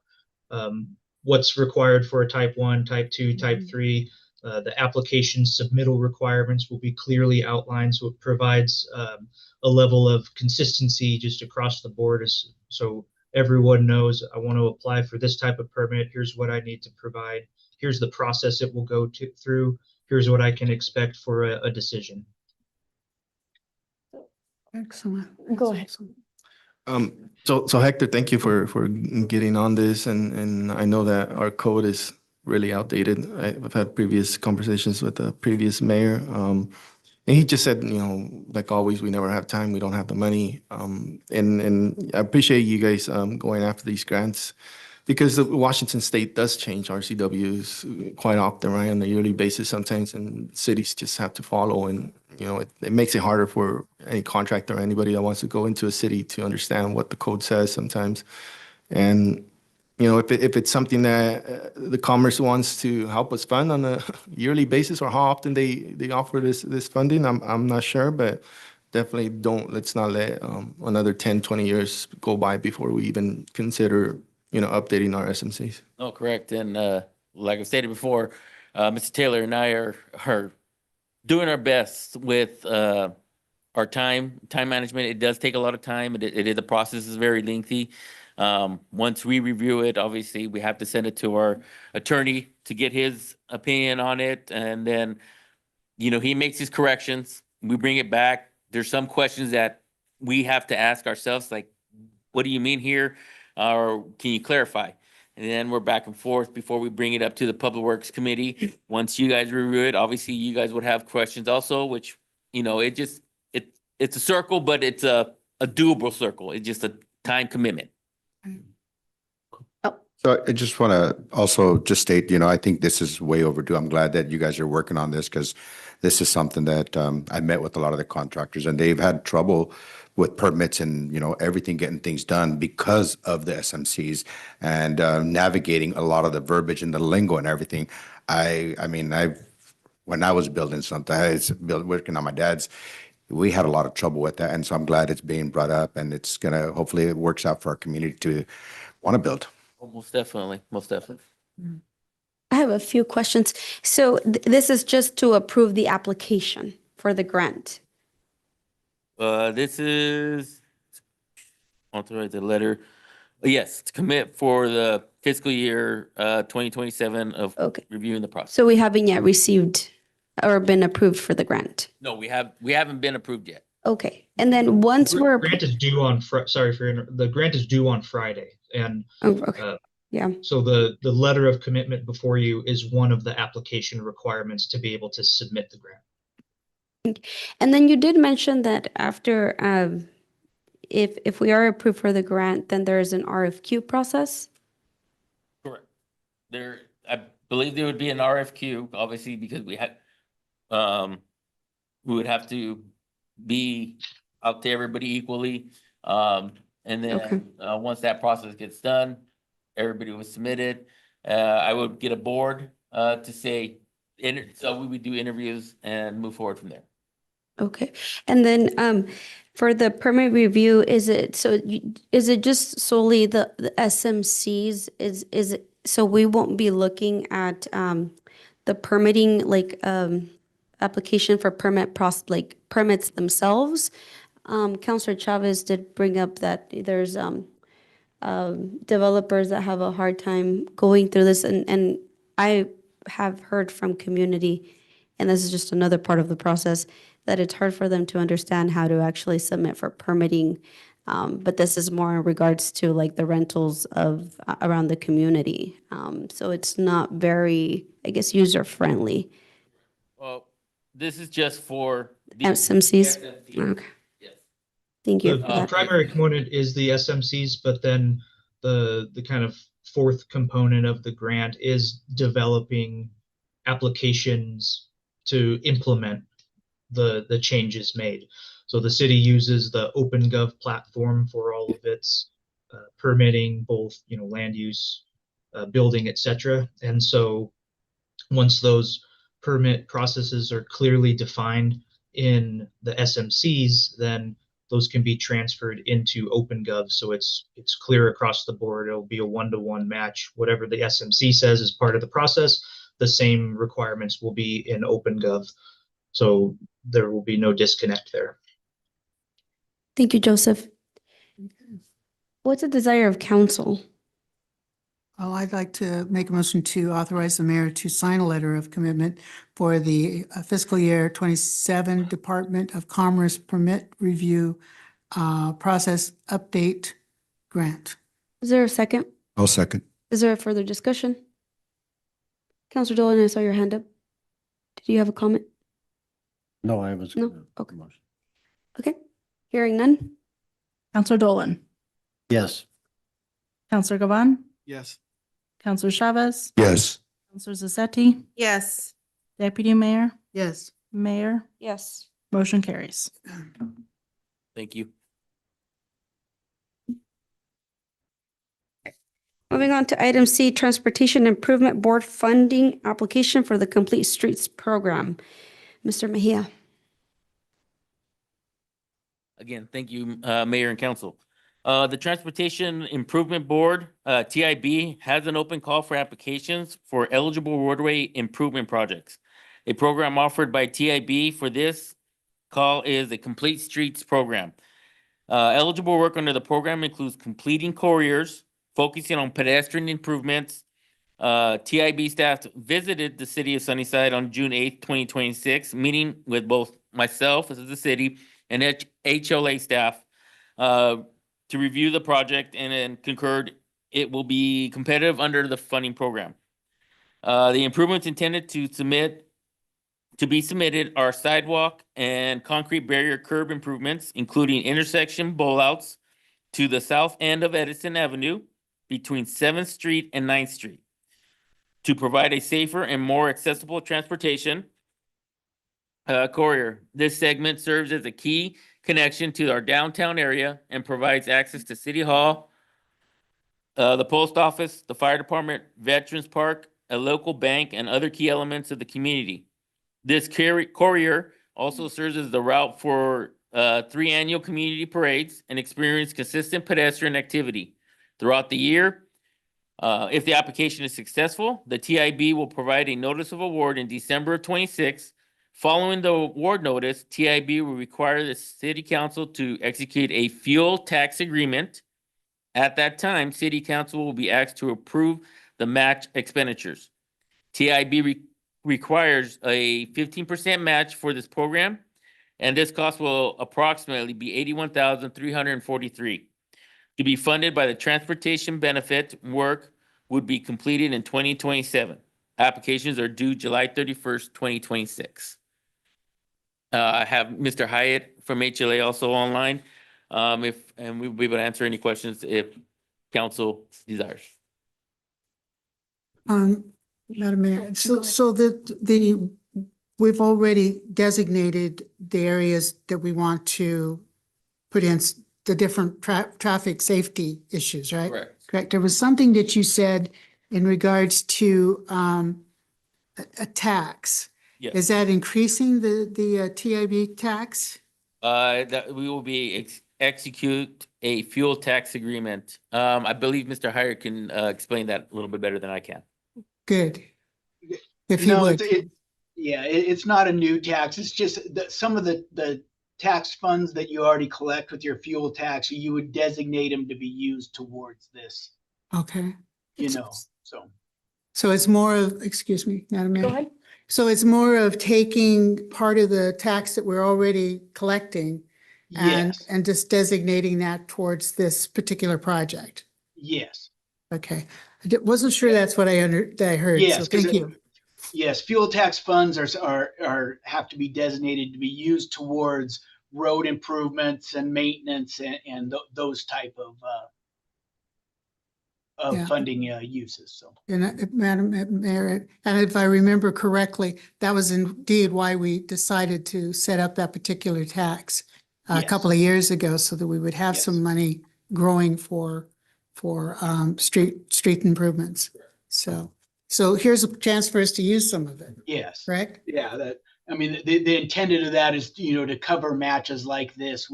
Speaker 11: What's required for a type 1, type 2, type 3. The application submittal requirements will be clearly outlined, so it provides a level of consistency just across the board, so everyone knows, I want to apply for this type of permit. Here's what I need to provide. Here's the process it will go through. Here's what I can expect for a decision.
Speaker 6: Excellent.
Speaker 2: Go ahead.
Speaker 7: So Hector, thank you for getting on this, and I know that our code is really outdated. I've had previous conversations with the previous mayor, and he just said, like always, we never have time, we don't have the money, and I appreciate you guys going after these grants, because the Washington State does change RCWs quite often, right, on a yearly basis sometimes, and cities just have to follow, and it makes it harder for any contractor or anybody that wants to go into a city to understand what the code says sometimes. And if it's something that the Commerce wants to help us fund on a yearly basis, or how often they offer this funding, I'm not sure, but definitely let's not let another 10, 20 years go by before we even consider updating our SMCs.
Speaker 10: Oh, correct. And like I stated before, Mr. Taylor and I are doing our best with our time management. It does take a lot of time. The process is very lengthy. Once we review it, obviously we have to send it to our attorney to get his opinion on it. And then, he makes his corrections. We bring it back. There's some questions that we have to ask ourselves, like, what do you mean here? Or can you clarify? And then we're back and forth before we bring it up to the Public Works Committee. Once you guys review it, obviously you guys would have questions also, which, it's a circle, but it's a doable circle. It's just a time commitment.
Speaker 3: So I just want to also just state, I think this is way overdue. I'm glad that you guys are working on this, because this is something that I met with a lot of the contractors, and they've had trouble with permits and, everything, getting things done because of the SMCs and navigating a lot of the verbiage and the lingo and everything. When I was building something, working on my dad's, we had a lot of trouble with that. And so I'm glad it's being brought up, and hopefully it works out for our community to want to build.
Speaker 10: Most definitely.
Speaker 2: I have a few questions. So this is just to approve the application for the grant.
Speaker 10: This is authorize the letter. Yes, to commit for the fiscal year 2027 of
Speaker 2: Okay.
Speaker 10: reviewing the process.
Speaker 2: So we haven't yet received or been approved for the grant.
Speaker 10: No, we haven't been approved yet.
Speaker 2: Okay. And then once we're,
Speaker 11: Grant is due on the grant is due on Friday, and
Speaker 2: okay. Yeah.
Speaker 11: so the letter of commitment before you is one of the application requirements to be able to submit the grant.
Speaker 2: And then you did mention that after, if we are approved for the grant, then there is an RFQ process.
Speaker 10: Correct. I believe there would be an RFQ, obviously, because we would have to be out to everybody equally. And then once that process gets done, everybody was submitted. I would get a board to say, so we would do interviews and move forward from there.
Speaker 2: Okay. And then for the permit review, is it just solely the SMCs? Is it, so we won't be looking at the permitting, like application for permits themselves? Councilor Chavez did bring up that there's developers that have a hard time going through this, and I have heard from community, and this is just another part of the process, that it's hard for them to understand how to actually submit for permitting. But this is more in regards to like the rentals of around the community. So it's not very, I guess, user friendly.
Speaker 10: Well, this is just for the
Speaker 2: SMCs?
Speaker 10: SMCs.
Speaker 2: Okay.
Speaker 10: Yes.
Speaker 2: Thank you. for
Speaker 11: The
Speaker 2: that.
Speaker 11: primary component is the SMCs, but then the kind of fourth component of the grant is developing applications to implement the changes made. So the city uses the OpenGov platform for all of its permitting, both, land use, building, et cetera. And so once those permit processes are clearly defined in the SMCs, then those can be transferred into OpenGov. So it's clear across the board. It'll be a one-to-one match. Whatever the SMC says is part of the process, the same requirements will be in OpenGov. So there will be no disconnect there.
Speaker 2: Thank you, Joseph. What's the desire of council?
Speaker 6: Oh, I'd like to make a motion to authorize the mayor to sign a letter of commitment for the fiscal year 27 Department of Commerce Permit Review Process Update Grant.
Speaker 2: Is there a second?
Speaker 3: I'll second.
Speaker 2: Is there a further discussion? Counselor Dolan, I saw your hand up. Did you have a comment?
Speaker 9: No, I was.
Speaker 2: No?
Speaker 9: gonna-
Speaker 2: Okay. Okay, hearing none.
Speaker 4: Counselor Dolan,
Speaker 9: Yes.
Speaker 4: Counselor Gavan,
Speaker 7: Yes.
Speaker 4: Counselor Chavez,
Speaker 3: Yes.
Speaker 4: Counselor Zazetti,
Speaker 5: Yes.
Speaker 4: Deputy Mayor,
Speaker 6: Yes.
Speaker 4: Mayor,
Speaker 2: Yes.
Speaker 4: motion carries.
Speaker 10: Thank you.
Speaker 2: Moving on to item C, Transportation Improvement Board Funding Application for the Complete Streets Program. Mr. Mejia.
Speaker 10: Again, thank you, Mayor and Council. The Transportation Improvement Board, TIB, has an open call for applications for eligible roadway improvement projects. A program offered by TIB for this call is the Complete Streets Program. Eligible work under the program includes completing corridors, focusing on pedestrian improvements. TIB staff visited the city of Sunnyside on June 8th, 2026, meeting with both myself as the city and HLA staff to review the project and then concurred it will be competitive under the funding program. The improvements intended to be submitted are sidewalk and concrete barrier curb improvements, including intersection bollouts to the south end of Edison Avenue between 7th Street and 9th Street to provide a safer and more accessible transportation corridor. This segment serves as a key connection to our downtown area and provides access to City Hall, the post office, the fire department, Veterans Park, a local bank, and other key elements of the community. This corridor also serves as the route for 3 annual community parades and experience consistent pedestrian activity throughout the year. If the application is successful, the TIB will provide a notice of award in December of 26. Following the award notice, TIB will require the city council to execute a fuel tax agreement. At that time, city council will be asked to approve the match expenditures. TIB requires a 15% match for this program, and this cost will approximately be $81,343. To be funded by the transportation benefit work would be completed in 2027. Applications are due July 31st, 2026. I have Mr. Hyatt from HLA also online. And we'll be able to answer any questions if council desires.
Speaker 6: Madam Mayor, so we've already designated the areas that we want to put in the different traffic safety issues, right? Correct. There was something that you said in regards to a tax.
Speaker 10: Yes.
Speaker 6: Is that increasing the TIB tax?
Speaker 10: That we will be execute a fuel tax agreement. I believe Mr. Hyatt can explain that a little bit better than I can.
Speaker 6: Good. If you would.
Speaker 12: It's not a new tax. It's just that some of the tax funds that you already collect with your fuel tax, you would designate them to be used towards this,
Speaker 6: Okay.
Speaker 12: so.
Speaker 6: It's more of, excuse me, Madam Mayor.
Speaker 2: Go ahead.
Speaker 6: So it's more of taking part of the tax that we're already collecting
Speaker 12: Yes,
Speaker 6: and just designating that towards this particular project.
Speaker 12: yes,
Speaker 6: Okay. Wasn't sure that's what I heard, so
Speaker 12: yes. 'Cause
Speaker 6: thank you.
Speaker 12: Yes, fuel tax funds have to be designated to be used towards road improvements and maintenance and those type of
Speaker 6: Yeah.
Speaker 12: funding uses, so.
Speaker 6: And Madam Mayor, and if I remember correctly, that was indeed why we decided to set up that particular tax a couple of years ago so that we would have
Speaker 12: Yes.
Speaker 6: some money growing for street improvements. So here's a chance for us to use some of it,
Speaker 12: Yes.
Speaker 6: correct?
Speaker 12: Yeah, I mean, the intended of that is, to cover matches like this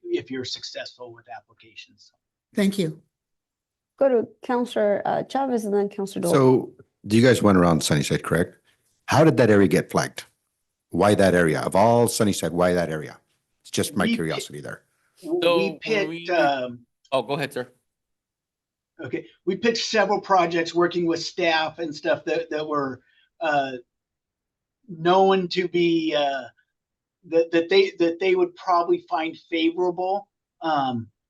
Speaker 12: if you're successful with applications.
Speaker 6: Thank you.
Speaker 2: Go to Counselor Chavez and then Counselor Dole.
Speaker 3: So do you guys went around Sunnyside, correct? How did that area get flagged? Why that area? Of all Sunnyside, why that area? It's just my
Speaker 12: We-
Speaker 3: curiosity there.
Speaker 10: So,
Speaker 12: We
Speaker 10: when
Speaker 12: picked,
Speaker 10: we- Oh, go ahead, sir.
Speaker 12: okay, we picked several projects working with staff and stuff that were known to be that they would probably find favorable.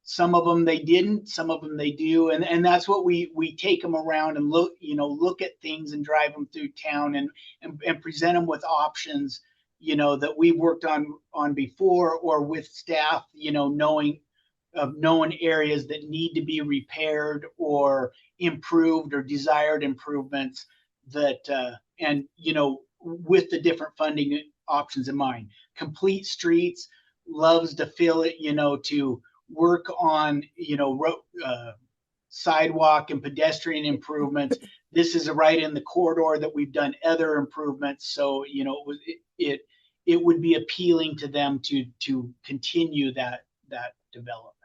Speaker 12: Some of them they didn't, some of them they do, and that's what we take them around and look at things and drive them through town and present them with options, that we've worked on before, or with staff, knowing of known areas that need to be repaired or improved or desired improvements and with the different funding options in mind. Complete Streets loves to fill it, to work on, sidewalk and pedestrian improvements. This is right in the corridor that we've done other improvements. So, it would be appealing to them to continue that development.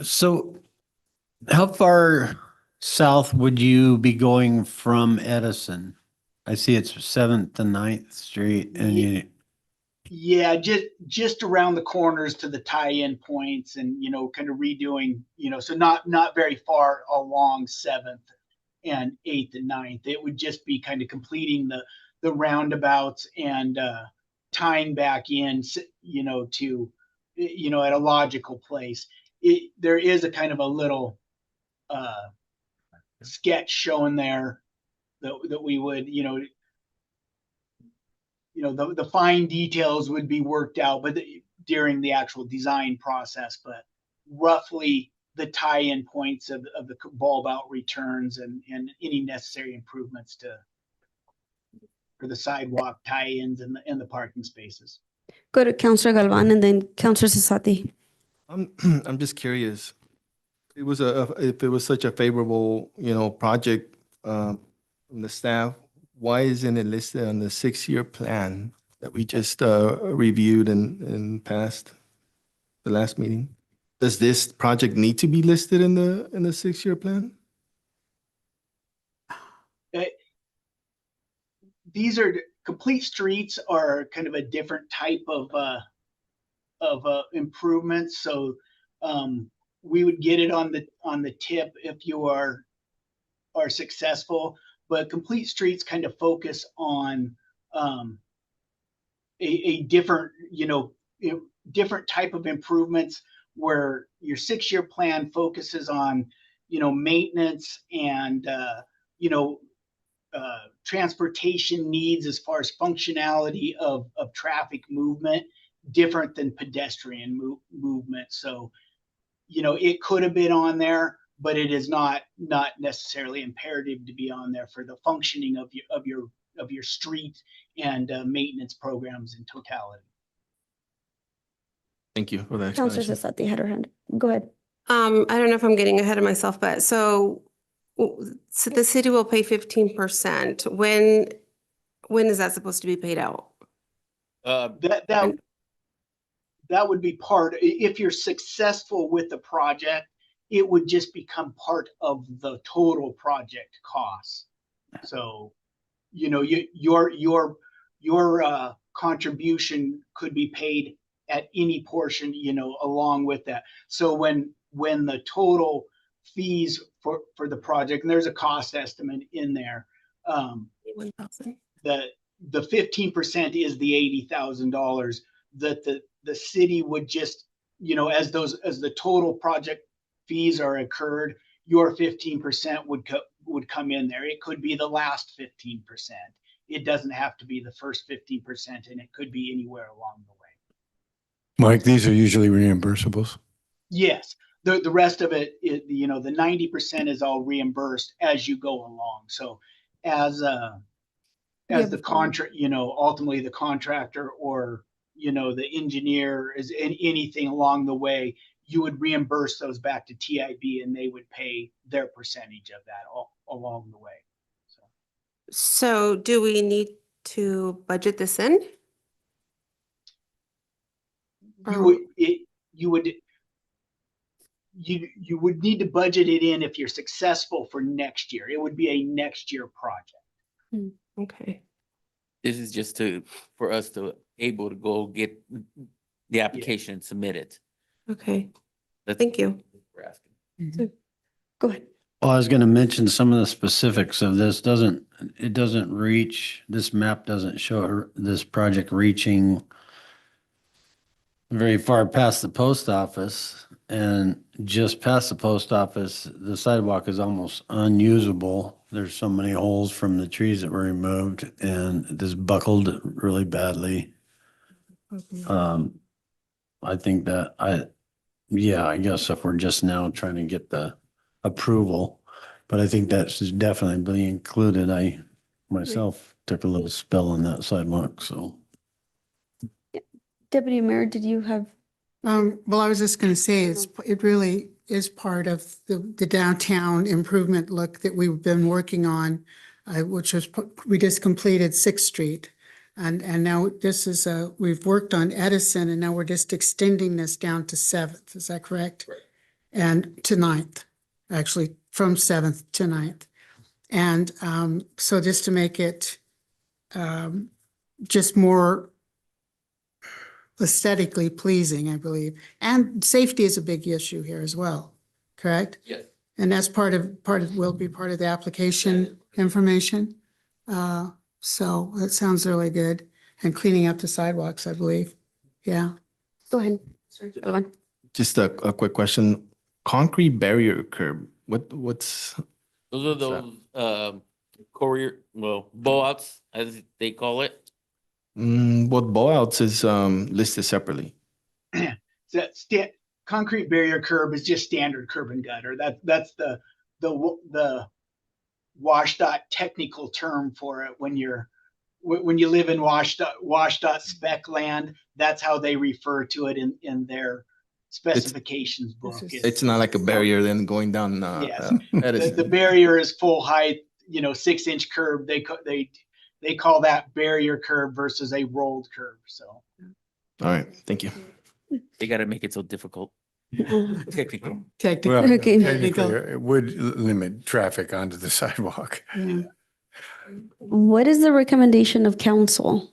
Speaker 9: So how far south would you be going from Edison? I see it's 7th and 9th Street and you,
Speaker 12: Yeah, just around the corners to the tie-in points and, kind of redoing, so not very far along 7th and 8th and 9th. It would just be kind of completing the roundabouts and tying back in, to, at a logical place. There is a kind of a little sketch shown there that we would, the fine details would be worked out, but during the actual design process, but roughly the tie-in points of the bulb out returns and any necessary improvements for the sidewalk tie-ins and the parking spaces.
Speaker 2: Go to Counselor Galvan and then Counselor Sasati.
Speaker 7: I'm just curious. If it was such a favorable, project from the staff, why isn't it listed on the 6-year plan that we just reviewed and passed the last meeting? Does this project need to be listed in the 6-year plan?
Speaker 12: These are Complete Streets are kind of a different type of improvements. So we would get it on the tip if you are successful. But Complete Streets kind of focus on a different, different type of improvements, where your 6-year plan focuses on, maintenance and, transportation needs as far as functionality of traffic movement, different than pedestrian movement. So, it could have been on there, but it is not necessarily imperative to be on there for the functioning of your street and maintenance programs in totality.
Speaker 7: Thank you for that
Speaker 2: Counselor
Speaker 7: explanation.
Speaker 2: Sasati had her hand. Go ahead.
Speaker 5: I don't know if I'm getting ahead of myself, but so the city will pay 15%. When is that supposed to be paid out?
Speaker 12: That would be part, if you're successful with the project, it would just become part of the total project costs. So, your contribution could be paid at any portion, along with that. So when the total fees for the project, and there's a cost estimate in there,
Speaker 5: 1,000.
Speaker 12: the 15% is the $80,000 that the city would just, as the total project fees are incurred, your 15% would come in there. It could be the last 15%. It doesn't have to be the first 15%, and it could be anywhere along the way.
Speaker 8: Mike, these are usually reimbursables.
Speaker 12: Yes, the rest of it, the 90% is all reimbursed as you go along. So as the contract, ultimately the contractor or, the engineer is anything along the way, you would reimburse those back to TIB and they would pay their percentage of that along the way.
Speaker 5: So do we need to budget this in?
Speaker 12: You would need to budget it in if you're successful for next year. It would be a next year project.
Speaker 5: Okay.
Speaker 10: This is just for us to able to go get the application submitted.
Speaker 5: Okay.
Speaker 10: That's
Speaker 5: Thank you.
Speaker 10: what we're asking.
Speaker 2: Go ahead.
Speaker 9: Well, I was going to mention some of the specifics of this. It doesn't reach, this map doesn't show this project reaching very far past the post office, and just past the post office, the sidewalk is almost unusable. There's so many holes from the trees that were removed, and it is buckled really badly. I think that I guess if we're just now trying to get the approval, but I think that's definitely included. I myself took a little spill on that sidewalk, so.
Speaker 2: Deputy Mayor, did you have?
Speaker 6: Well, I was just going to say, it really is part of the downtown improvement look that we've been working on, which was, we just completed 6th Street. And now this is, we've worked on Edison and now we're just extending this down to 7th. Is that correct? Right. And to 9th, actually from 7th to 9th. And so just to make it just more aesthetically pleasing, I believe. And safety is a big issue here as well, correct?
Speaker 10: Yes.
Speaker 6: And that's will be part of the application information. So that sounds really good. And cleaning up the sidewalks, I believe. Yeah.
Speaker 2: Go ahead. Sorry, Alvan.
Speaker 7: Just a quick question. Concrete barrier curb, what's?
Speaker 10: Those are those blowouts, as they call it.
Speaker 7: What blowouts is listed separately?
Speaker 12: Concrete barrier curb is just standard curb and gutter. That's the WashDOT technical term for it. When you live in WashDOT spec land, that's how they refer to it in their specifications book.
Speaker 7: It's not like a barrier then going down.
Speaker 12: Yes. The barrier is full height, 6-inch curb. They call that barrier curb versus a rolled curb. So.
Speaker 7: All right. Thank you.
Speaker 10: They got to make it so difficult. Technical.
Speaker 8: Well,
Speaker 2: Okay.
Speaker 8: technically, it would limit traffic onto the sidewalk.
Speaker 6: Yeah.
Speaker 2: What is the recommendation of council?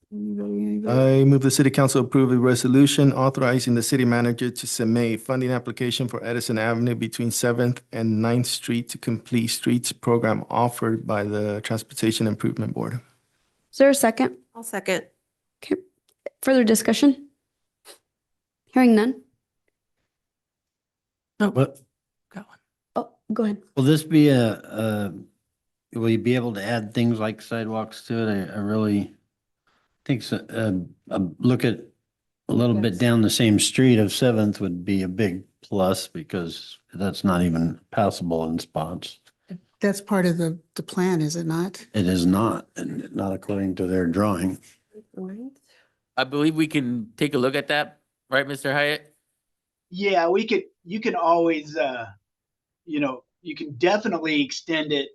Speaker 7: I move the city council approve a resolution authorizing the city manager to submit a funding application for Edison Avenue between 7th and 9th Street to complete streets program offered by the Transportation Improvement Board.
Speaker 2: Is there a second?
Speaker 5: I'll second.
Speaker 2: Okay. Further discussion? Hearing none?
Speaker 9: What,
Speaker 2: Oh, go ahead.
Speaker 9: will this be will you be able to add things like sidewalks to it? I really think so. Look at a little bit down the same street of 7th would be a big plus because that's not even passable in spots.
Speaker 6: That's part of the plan, is it not?
Speaker 9: It is not, and not according to their drawing.
Speaker 10: I believe we can take a look at that, right, Mr. Hyatt?
Speaker 12: Yeah, you can always, you can definitely extend it,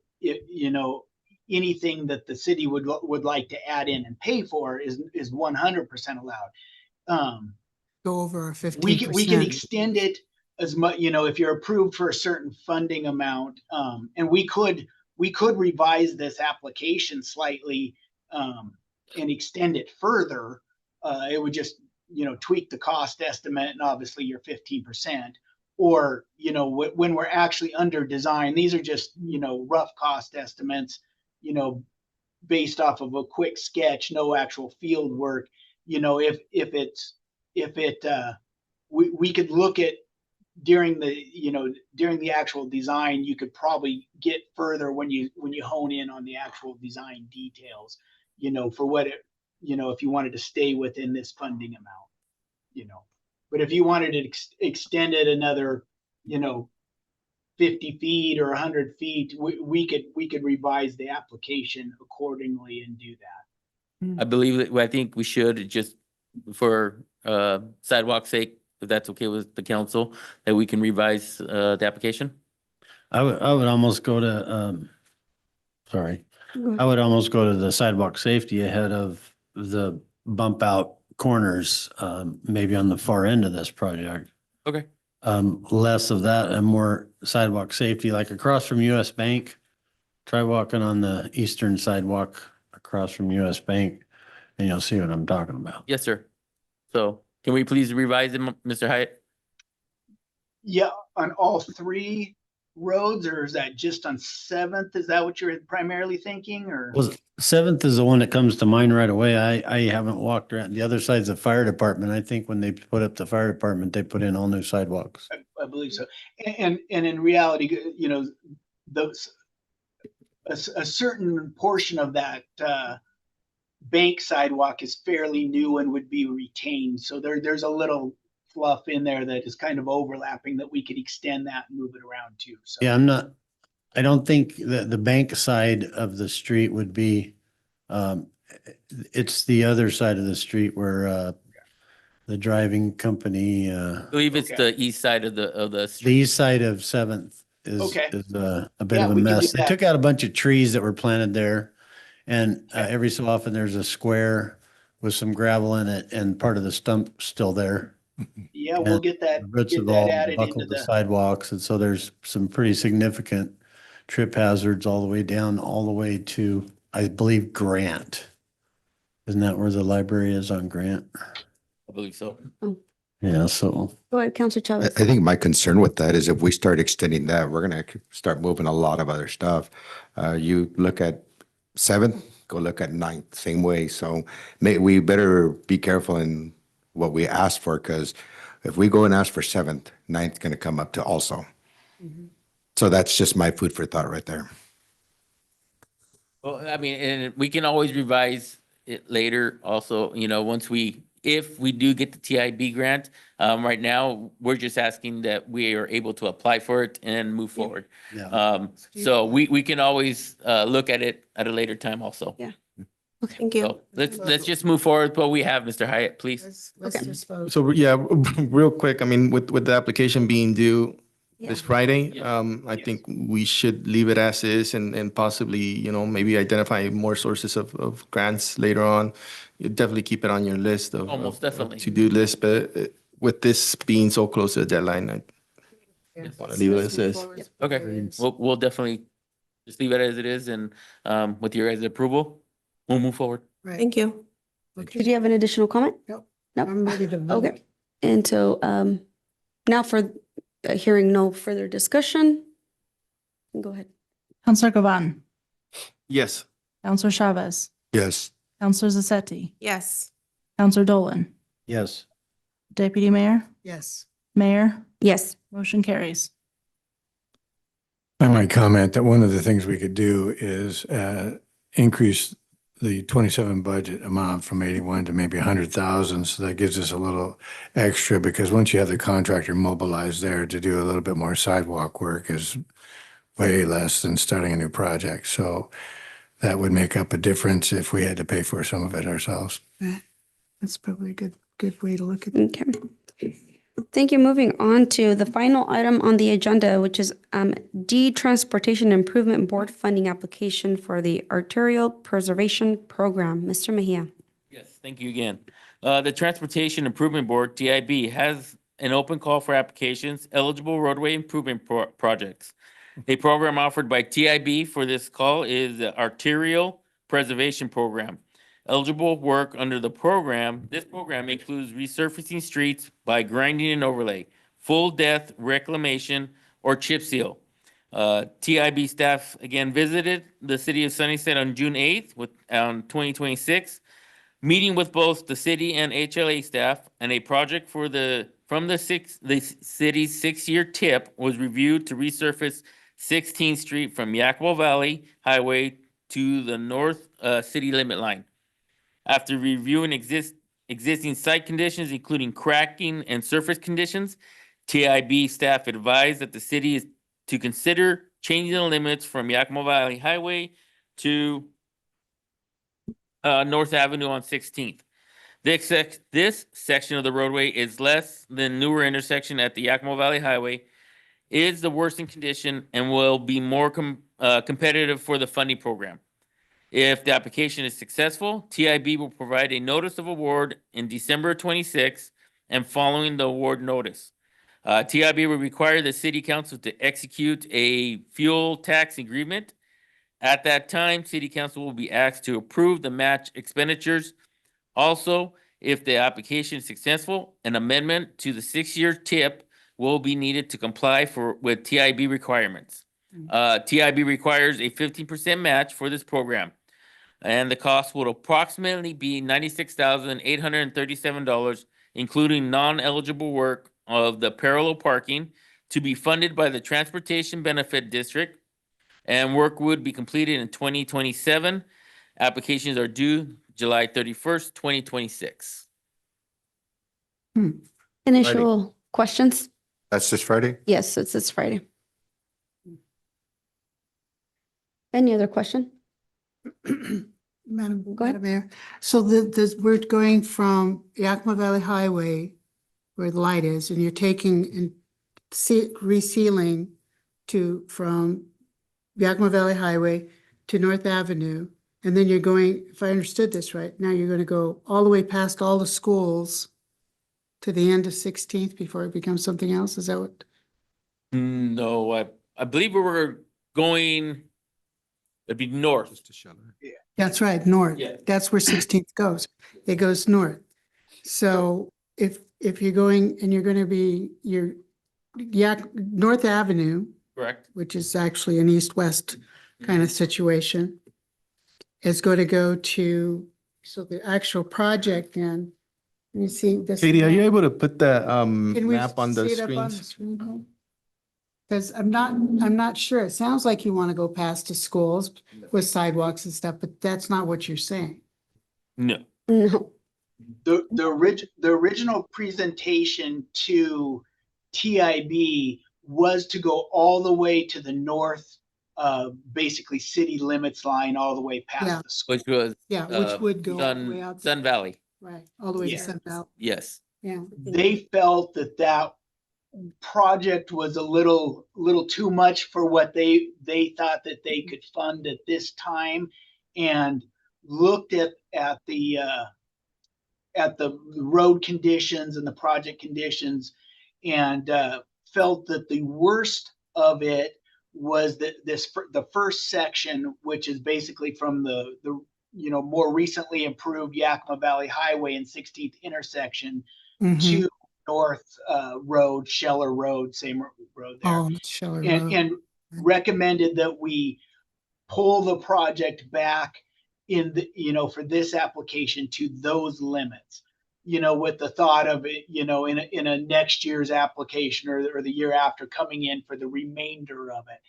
Speaker 12: anything that the city would like to add in and pay for is 100% allowed.
Speaker 6: Go over 15%.
Speaker 12: We can extend it as much, if you're approved for a certain funding amount, and we could revise this application slightly and extend it further. It would just, tweak the cost estimate and obviously your 15%. Or, when we're actually under design, these are just, rough cost estimates, based off of a quick sketch, no actual field work. We could look at during the actual design, you could probably get further when you hone in on the actual design details, for what it, if you wanted to stay within this funding amount, but if you wanted to extend it another, 50 feet or 100 feet, we could revise the application accordingly and do that.
Speaker 10: I believe that, I think we should just for sidewalk sake, if that's okay with the council, that we can revise the application.
Speaker 9: I would almost go to, sorry, I would almost go to the sidewalk safety ahead of the bump out corners, maybe on the far end of this project.
Speaker 10: Okay.
Speaker 9: Less of that and more sidewalk safety, like across from US Bank. Try walking on the eastern sidewalk across from US Bank and you'll see what I'm talking about.
Speaker 10: Yes, sir. So can we please revise it, Mr. Hyatt?
Speaker 12: Yeah, on all 3 roads, or is that just on 7th? Is that what you're primarily thinking, or?
Speaker 9: Well, 7th is the one that comes to mind right away. I haven't walked around. The other side's the fire department. I think when they put up the fire department, they put in all new sidewalks.
Speaker 12: I believe so. And in reality, you know, those a certain portion of that bank sidewalk is fairly new and would be retained. So there's a little fluff in there that is kind of overlapping that we could extend that and move it around too. So
Speaker 9: Yeah, I don't think that the bank side of the street would be, it's the other side of the street where the driving company,
Speaker 10: I believe it's
Speaker 12: Okay.
Speaker 10: the east side of the
Speaker 9: the
Speaker 10: street.
Speaker 9: east side of 7th is
Speaker 12: Okay.
Speaker 9: a bit
Speaker 12: Yeah,
Speaker 9: of a
Speaker 12: we can do
Speaker 9: mess. They
Speaker 12: that.
Speaker 9: took out a bunch of trees that were planted there. And every so often there's a square with some gravel in it and part of the stump still there.
Speaker 12: yeah, we'll get that
Speaker 9: The roots have all
Speaker 12: added into
Speaker 9: buckled the
Speaker 12: the.
Speaker 9: sidewalks. And so there's some pretty significant trip hazards all the way down, all the way to, I believe, Grant. Isn't that where the library is on Grant?
Speaker 10: I believe so.
Speaker 9: Yeah, so.
Speaker 2: Go ahead, Counselor
Speaker 3: I
Speaker 2: Chavez.
Speaker 3: I think my concern with that is if we start extending that, we're gonna start moving a lot of other stuff. You look at 7th, go look at 9th, same way. So we better be careful in what we ask for, because if we go and ask for 7th, 9th gonna come up to also. So that's just my food for thought right there.
Speaker 10: Well, I mean, and we can always revise it later also, you know, if we do get the TIB grant. Right now, we're just asking that we are able to apply for it and move forward.
Speaker 9: Yeah.
Speaker 10: So we can always look at it at a later time also.
Speaker 2: Yeah.
Speaker 5: Thank you.
Speaker 10: So let's just move forward with what we have, Mr. Hyatt, please.
Speaker 6: Let's
Speaker 2: Okay.
Speaker 6: just vote.
Speaker 7: So yeah, real quick, I mean, with the application being due this
Speaker 2: Yeah.
Speaker 7: Friday,
Speaker 10: Yeah.
Speaker 7: I think we should leave it as is and possibly, you know, maybe identify more sources of grants later on. You definitely keep it on your list of.
Speaker 10: Oh, most definitely.
Speaker 7: To-do list, but with this being so close to the deadline, I
Speaker 10: Yes.
Speaker 7: want to leave it as is.
Speaker 10: Okay, we'll definitely just leave it as it is, and with your guys' approval, we'll move forward.
Speaker 6: Right.
Speaker 5: Thank you.
Speaker 2: Did you have an additional comment?
Speaker 6: Nope.
Speaker 2: Nope.
Speaker 6: I'm ready to vote.
Speaker 2: Okay. And so now for hearing no further discussion, go ahead.
Speaker 4: Counselor Govan,
Speaker 7: Yes.
Speaker 4: Counselor Chavez,
Speaker 3: Yes.
Speaker 4: Counselor Zassetti,
Speaker 5: Yes.
Speaker 4: Counselor Dolan,
Speaker 9: Yes.
Speaker 4: Deputy Mayor,
Speaker 6: Yes.
Speaker 4: Mayor,
Speaker 2: Yes.
Speaker 4: motion carries.
Speaker 8: I might comment that one of the things we could do is increase the 27 budget amount from 81 to maybe 100,000. So that gives us a little extra, because once you have the contractor mobilized there to do a little bit more sidewalk work is way less than starting a new project. So that would make up a difference if we had to pay for some of it ourselves.
Speaker 6: That's probably a good way to look at it.
Speaker 2: Okay. Thank you. Moving on to the final item on the agenda, which is D, Transportation Improvement Board funding application for the Arterial Preservation Program. Mr. Mejia.
Speaker 10: Yes, thank you again. The Transportation Improvement Board, TIB, has an open call for applications, eligible roadway improvement projects. A program offered by TIB for this call is the Arterial Preservation Program. Eligible work under the program, this program includes resurfacing streets by grinding and overlay, full depth reclamation, or chip seal. TIB staff again visited the city of Sunnyside on June 8th on 2026, meeting with both the city and HLA staff, and a project from the city's 6-year tip was reviewed to resurface 16th Street from Yakima Valley Highway to the north city limit line. After reviewing existing site conditions, including cracking and surface conditions, TIB staff advised that the city is to consider changing the limits from Yakima Valley Highway to North Avenue on 16th. This section of the roadway is less than newer intersection at the Yakima Valley Highway, is the worst in condition, and will be more competitive for the funding program. If the application is successful, TIB will provide a notice of award in December 26th and following the award notice. TIB will require the city council to execute a fuel tax agreement. At that time, city council will be asked to approve the match expenditures. Also, if the application is successful, an amendment to the 6-year TIP will be needed to comply with TIB requirements. TIB requires a 15% match for this program, and the cost will approximately be $96,837, including non-eligible work of the parallel parking to be funded by the Transportation Benefit District, and work would be completed in 2027. Applications are due July 31st, 2026.
Speaker 2: Initial questions?
Speaker 3: That's this Friday?
Speaker 2: Yes, it's this Friday. Any other question?
Speaker 6: Madam
Speaker 2: Go ahead.
Speaker 6: Mayor, so we're going from Yakima Valley Highway where the light is, and you're taking and resealing from Yakima Valley Highway to North Avenue. And then you're going, if I understood this right, now you're going to go all the way past all the schools to the end of 16th before it becomes something else? Is that what?
Speaker 10: No, I believe we were going, it'd be north.
Speaker 6: That's right, north.
Speaker 10: Yeah.
Speaker 6: That's where 16th goes. It goes north. So if you're going and you're going to be North Avenue,
Speaker 10: Correct.
Speaker 6: which is actually an east-west kind of situation, is going to go to, so the actual project then, you see this.
Speaker 7: Katie, are you able to put that
Speaker 6: Can we
Speaker 7: map on the
Speaker 6: see it up on the
Speaker 7: screens?
Speaker 6: screen? Because I'm not sure. It sounds like you want to go past the schools with sidewalks and stuff, but that's not what you're saying.
Speaker 10: No.
Speaker 2: No.
Speaker 12: The original presentation to TIB was to go all the way to the north, basically city limits line, all the way past
Speaker 6: Yeah.
Speaker 12: the school.
Speaker 10: Which was
Speaker 6: Yeah, which would go all the way out.
Speaker 10: Sun Valley.
Speaker 6: Right, all the way to
Speaker 12: Yeah.
Speaker 6: Sun Valley.
Speaker 10: Yes.
Speaker 6: Yeah.
Speaker 12: They felt that project was a little too much for what they thought that they could fund at this time, and looked at the road conditions and the project conditions, and felt that the worst of it was that the first section, which is basically from the more recently improved Yakima Valley Highway and 16th intersection to North Road, Scheller Road, same road there.
Speaker 6: Oh, Scheller Road.
Speaker 12: And recommended that we pull the project back in for this application to those limits, with the thought of it, in a next year's application or the year after coming in for the remainder of it.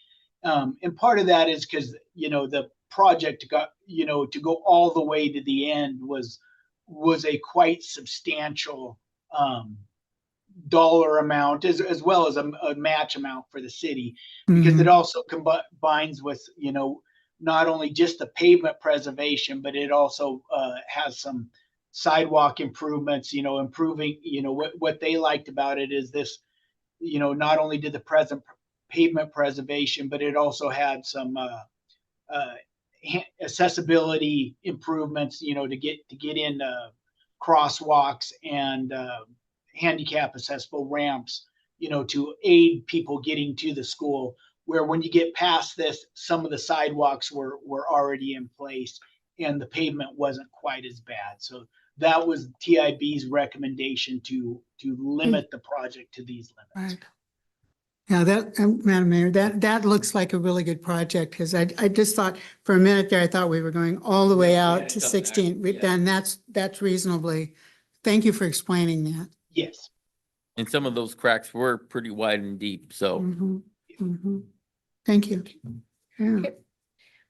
Speaker 12: And part of that is because, the project got, to go all the way to the end was a quite substantial dollar amount as well as a match amount for the city, because it also combines with, not only just the pavement preservation, but it also has some sidewalk improvements, improving, what they liked about it is this, not only did the present pavement preservation, but it also had some accessibility improvements, to get in crosswalks and handicap accessible ramps, to aid people getting to the school, where when you get past this, some of the sidewalks were already in place and the pavement wasn't quite as bad. So that was TIB's recommendation to limit the project to these limits.
Speaker 6: Right. Yeah, Madam Mayor, that looks like a really good project, because I just thought for a minute there, I thought we were going all the way out to 16. Then that's reasonably, thank you for explaining that.
Speaker 12: Yes.
Speaker 10: And some of those cracks were pretty wide and deep, so.
Speaker 6: Thank you. Yeah.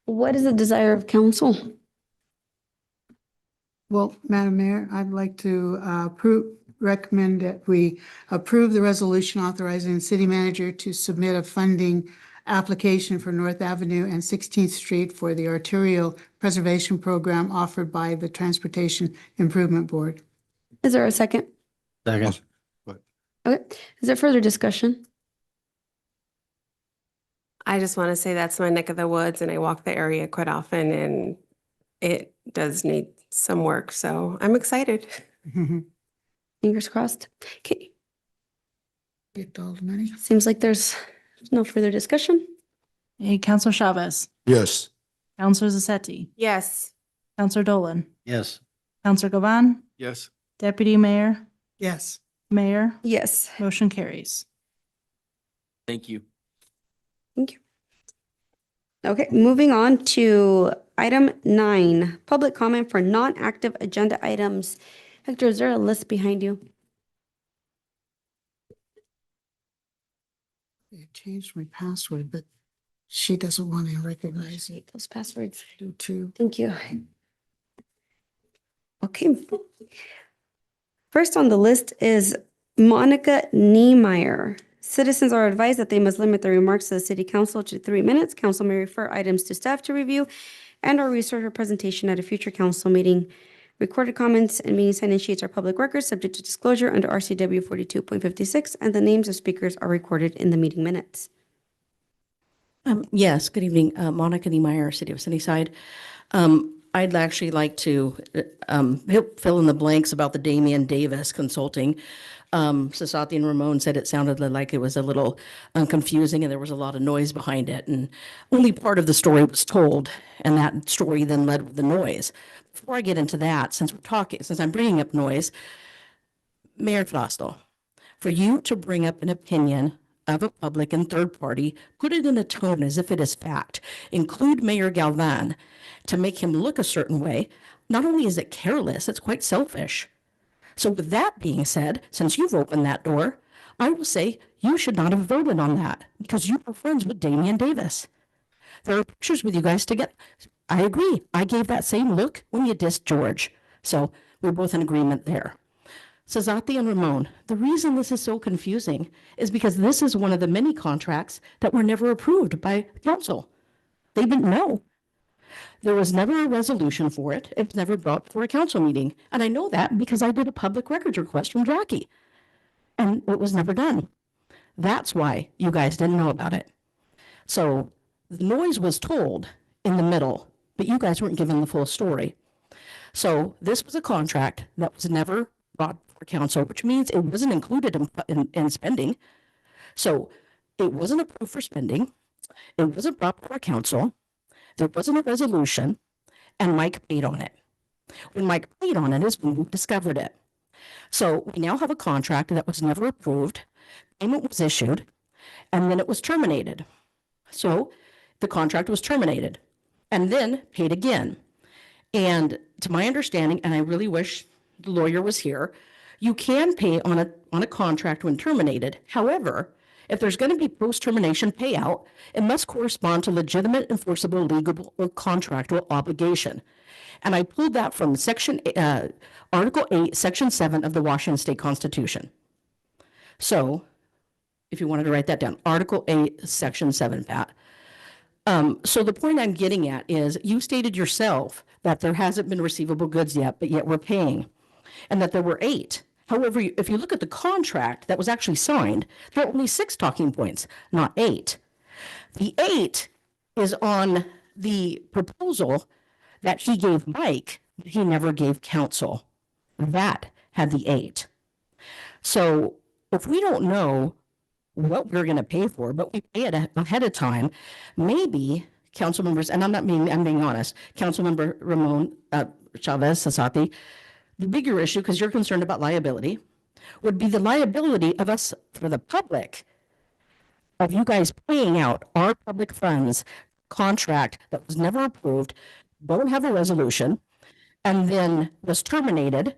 Speaker 2: What is the desire of council?
Speaker 6: Well, Madam Mayor, I'd like to recommend that we approve the resolution authorizing the city manager to submit a funding application for North Avenue and 16th Street for the arterial preservation program offered by the Transportation Improvement Board.
Speaker 2: Is there a second?
Speaker 9: Second.
Speaker 2: Okay, is there further discussion?
Speaker 5: I just want to say that's my neck of the woods and I walk the area quite often and it does need some work. So I'm excited.
Speaker 2: Fingers crossed. Okay,
Speaker 6: Get all the money.
Speaker 2: seems like there's no further discussion.
Speaker 4: Hey, Counselor Chavez,
Speaker 3: Yes.
Speaker 4: Counselor Zassetti,
Speaker 5: Yes.
Speaker 4: Counselor Dolan,
Speaker 9: Yes.
Speaker 4: Counselor Govan,
Speaker 7: Yes.
Speaker 4: Deputy Mayor,
Speaker 6: Yes.
Speaker 4: Mayor,
Speaker 2: Yes.
Speaker 4: motion carries.
Speaker 10: Thank you.
Speaker 2: Thank you. Okay, moving on to item 9, public comment for non-active agenda items. Hector, is there a list behind you?
Speaker 6: I changed my password, but she doesn't want to recognize it.
Speaker 2: Those passwords.
Speaker 6: I do too.
Speaker 2: Thank you. Okay. First on the list is Monica Niemeyer. Citizens are advised that they must limit their remarks to the city council to 3 minutes. Council may refer items to staff to review and or research or presentation at a future council meeting. Recorded comments and meeting sign-in sheets are public records subject to disclosure under RCW 42.56, and the names of speakers are recorded in the meeting minutes.
Speaker 13: Yes, good evening. Monica Niemeyer, City of Sunnyside. I'd actually like to fill in the blanks about the Damian Davis Consulting. Sasati and Ramon said it sounded like it was a little confusing and there was a lot of noise behind it. And only part of the story was told, and that story then led with the noise. Before I get into that, since I'm bringing up noise, Mayor Flastel, for you to bring up an opinion of a public and third party, put it in a tone as if it is fact, include Mayor Galvan to make him look a certain way, not only is it careless, it's quite selfish. So with that being said, since you've opened that door, I will say you should not have voted on that because you were friends with Damian Davis. There are pictures with you guys together. I agree. I gave that same look when you dissed George. So we're both in agreement there. Sazati and Ramon, the reason this is so confusing is because this is one of the many contracts that were never approved by council. They didn't know. There was never a resolution for it. It was never brought for a council meeting. And I know that because I did a public records request from Jackie. And it was never done. That's why you guys didn't know about it. So the noise was told in the middle, but you guys weren't given the full story. So this was a contract that was never brought for council, which means it wasn't included in spending. So it wasn't approved for spending. It wasn't brought for council. There wasn't a resolution, and Mike paid on it. When Mike paid on it is when we discovered it. So we now have a contract that was never approved, payment was issued, and then it was terminated. So the contract was terminated and then paid again. And to my understanding, and I really wish the lawyer was here, you can pay on a contract when terminated. However, if there's going to be post-termination payout, it must correspond to legitimate, enforceable, legal, or contractual obligation. And I pulled that from Article 8, Section 7 of the Washington State Constitution. So, if you wanted to write that down, Article 8, Section 7, Pat. So the point I'm getting at is you stated yourself that there hasn't been receivable goods yet, but yet we're paying, and that there were 8. However, if you look at the contract that was actually signed, there are only 6 talking points, not 8. The 8 is on the proposal that he gave Mike, but he never gave council. That had the 8. So if we don't know what we're going to pay for, but we pay it ahead of time, maybe council members, and I'm being honest, Councilmember Ramon Chavez Sasati, the bigger issue, because you're concerned about liability, would be the liability of us for the public, of you guys paying out our public funds contract that was never approved, don't have a resolution, and then was terminated,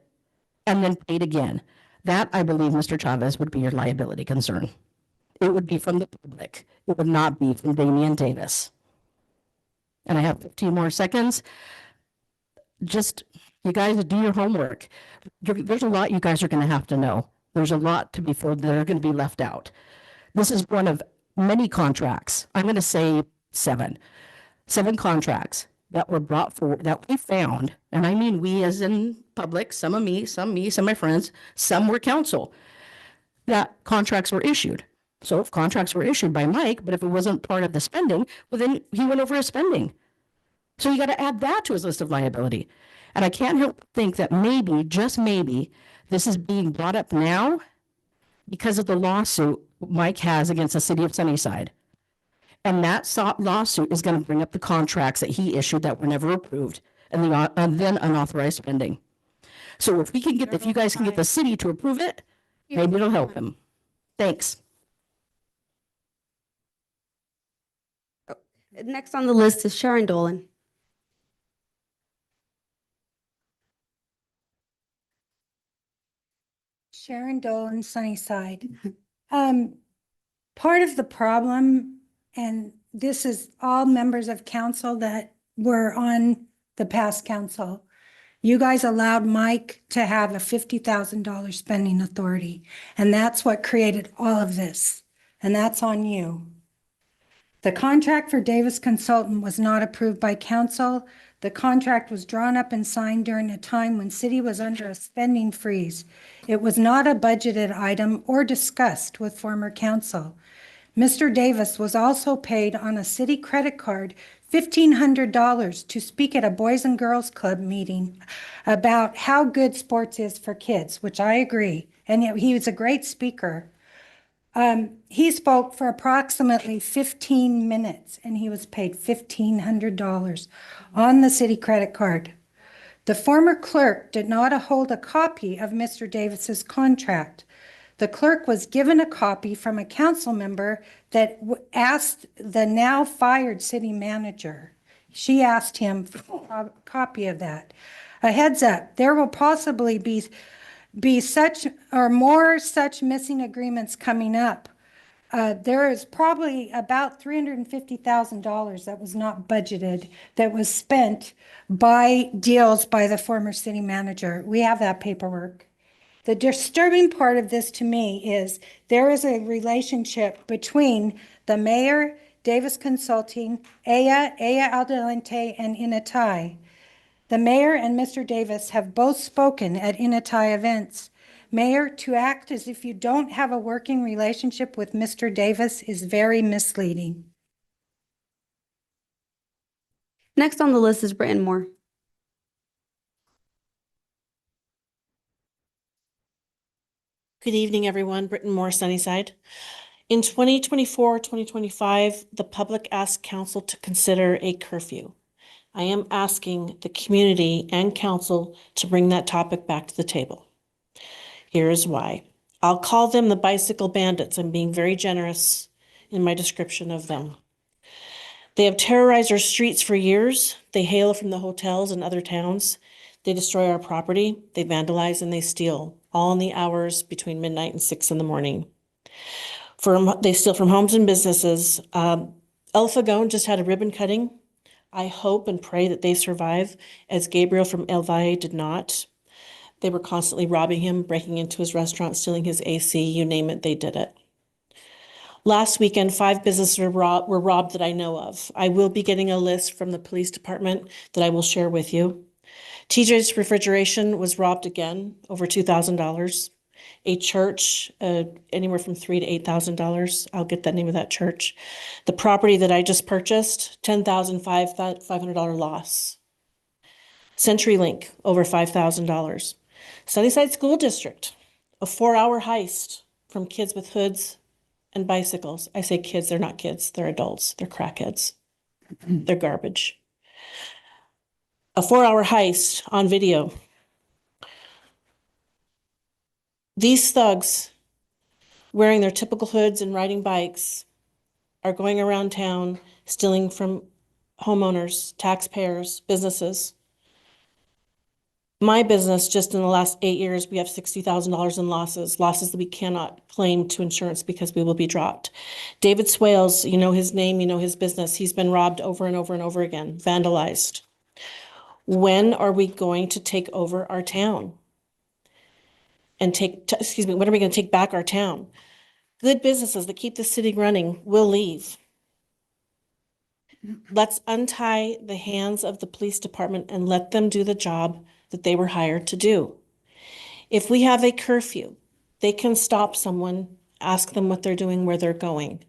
Speaker 13: and then paid again. That, I believe, Mr. Chavez, would be your liability concern. It would be from the public. It would not be from Damian Davis. And I have 15 more seconds. Just You guys do your homework. There's a lot you guys are going to have to know. There's a lot to be filled that are going to be left out. This is one of many contracts. I'm going to say seven contracts that were brought forward that we found. And I mean, we as in public, some of me, some of my friends, some were council, that contracts were issued. So if contracts were issued by Mike, but if it wasn't part of the spending, well, then he went over his spending. So you got to add that to his list of liability. And I can't help but think that maybe, just maybe, this is being brought up now because of the lawsuit Mike has against the city of Sunnyside. And that lawsuit is going to bring up the contracts that he issued that were never approved and then unauthorized spending. So if you guys can get the city to approve it, maybe it'll help him. Thanks.
Speaker 2: Next on the list is Sharon Dolan.
Speaker 14: Sharon Dolan, Sunnyside. Part of the problem, and this is all members of council that were on the past council, you guys allowed Mike to have a $50,000 spending authority, and that's what created all of this, and that's on you. The contract for Davis Consultant was not approved by council. The contract was drawn up and signed during a time when city was under a spending freeze. It was not a budgeted item or discussed with former council. Mr. Davis was also paid on a city credit card $1,500 to speak at a Boys and Girls Club meeting about how good sports is for kids, which I agree. And he was a great speaker. He spoke for approximately 15 minutes and he was paid $1,500 on the city credit card. The former clerk did not hold a copy of Mr. Davis's contract. The clerk was given a copy from a council member that asked the now fired city manager. She asked him for a copy of that. A heads up, there will possibly be such or more such missing agreements coming up. There is probably about $350,000 that was not budgeted that was spent by deals by the former city manager. We have that paperwork. The disturbing part of this to me is there is a relationship between the mayor, Davis Consulting, Aya Adelante, and Inatai. The mayor and Mr. Davis have both spoken at Inatai events. Mayor, to act as if you don't have a working relationship with Mr. Davis is very misleading.
Speaker 2: Next on the list is Britton Moore.
Speaker 15: Good evening, everyone. Britton Moore, Sunnyside. In 2024-2025, the public asked council to consider a curfew. I am asking the community and council to bring that topic back to the table. Here is why. I'll call them the bicycle bandits. I'm being very generous in my description of them. They have terrorized our streets for years. They hail from the hotels and other towns. They destroy our property. They vandalize and they steal, all in the hours between midnight and 6 in the morning. They steal from homes and businesses. El Fagone just had a ribbon cutting. I hope and pray that they survive, as Gabriel from El Valle did not. They were constantly robbing him, breaking into his restaurant, stealing his AC, you name it, they did it. Last weekend, 5 businesses were robbed that I know of. I will be getting a list from the police department that I will share with you. TJ's Refrigeration was robbed again, over $2,000. A church, anywhere from $3,000 to $8,000. I'll get the name of that church. The property that I just purchased, $10,500 loss. CenturyLink, over $5,000. Sunnyside School District, a 4-hour heist from kids with hoods and bicycles. I say kids, they're not kids, they're adults, they're crackheads. They're garbage. A 4-hour heist on video. These thugs, wearing their typical hoods and riding bikes, are going around town stealing from homeowners, taxpayers, businesses. My business, just in the last 8 years, we have $60,000 in losses that we cannot claim to insurance because we will be dropped. David Swales, you know his name, you know his business. He's been robbed over and over and over again, vandalized. When are we going to take over our town? And when are we going to take back our town? Good businesses that keep the city running will leave. Let's untie the hands of the police department and let them do the job that they were hired to do. If we have a curfew, they can stop someone, ask them what they're doing, where they're going.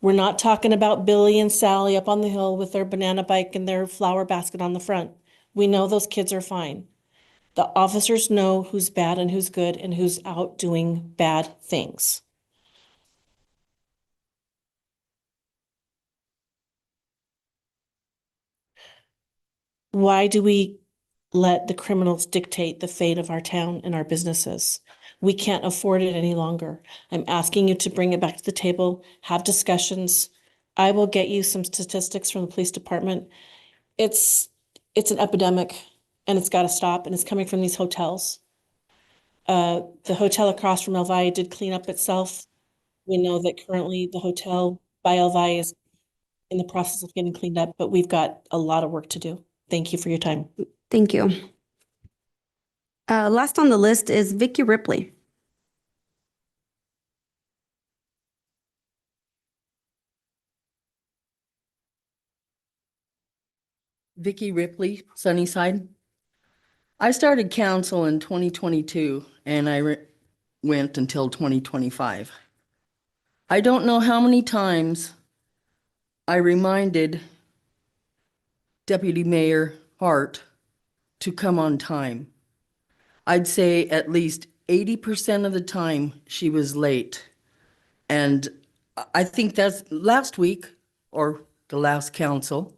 Speaker 15: We're not talking about Billy and Sally up on the hill with their banana bike and their flower basket on the front. We know those kids are fine. The officers know who's bad and who's good and who's out doing bad things. Why do we let the criminals dictate the fate of our town and our businesses? We can't afford it any longer. I'm asking you to bring it back to the table, have discussions. I will get you some statistics from the police department. It's an epidemic and it's got to stop, and it's coming from these hotels. The hotel across from Elvia did clean up itself. We know that currently the hotel by Elvia is in the process of getting cleaned up, but we've got a lot of work to do. Thank you for your time.
Speaker 2: Thank you. Last on the list is Vicky Ripley.
Speaker 13: Vicky Ripley, Sunnyside. I started council in 2022 and I went until 2025. I don't know how many times I reminded Deputy Mayor Hart to come on time. I'd say at least 80% of the time she was late. And I think that's last week, or the last council,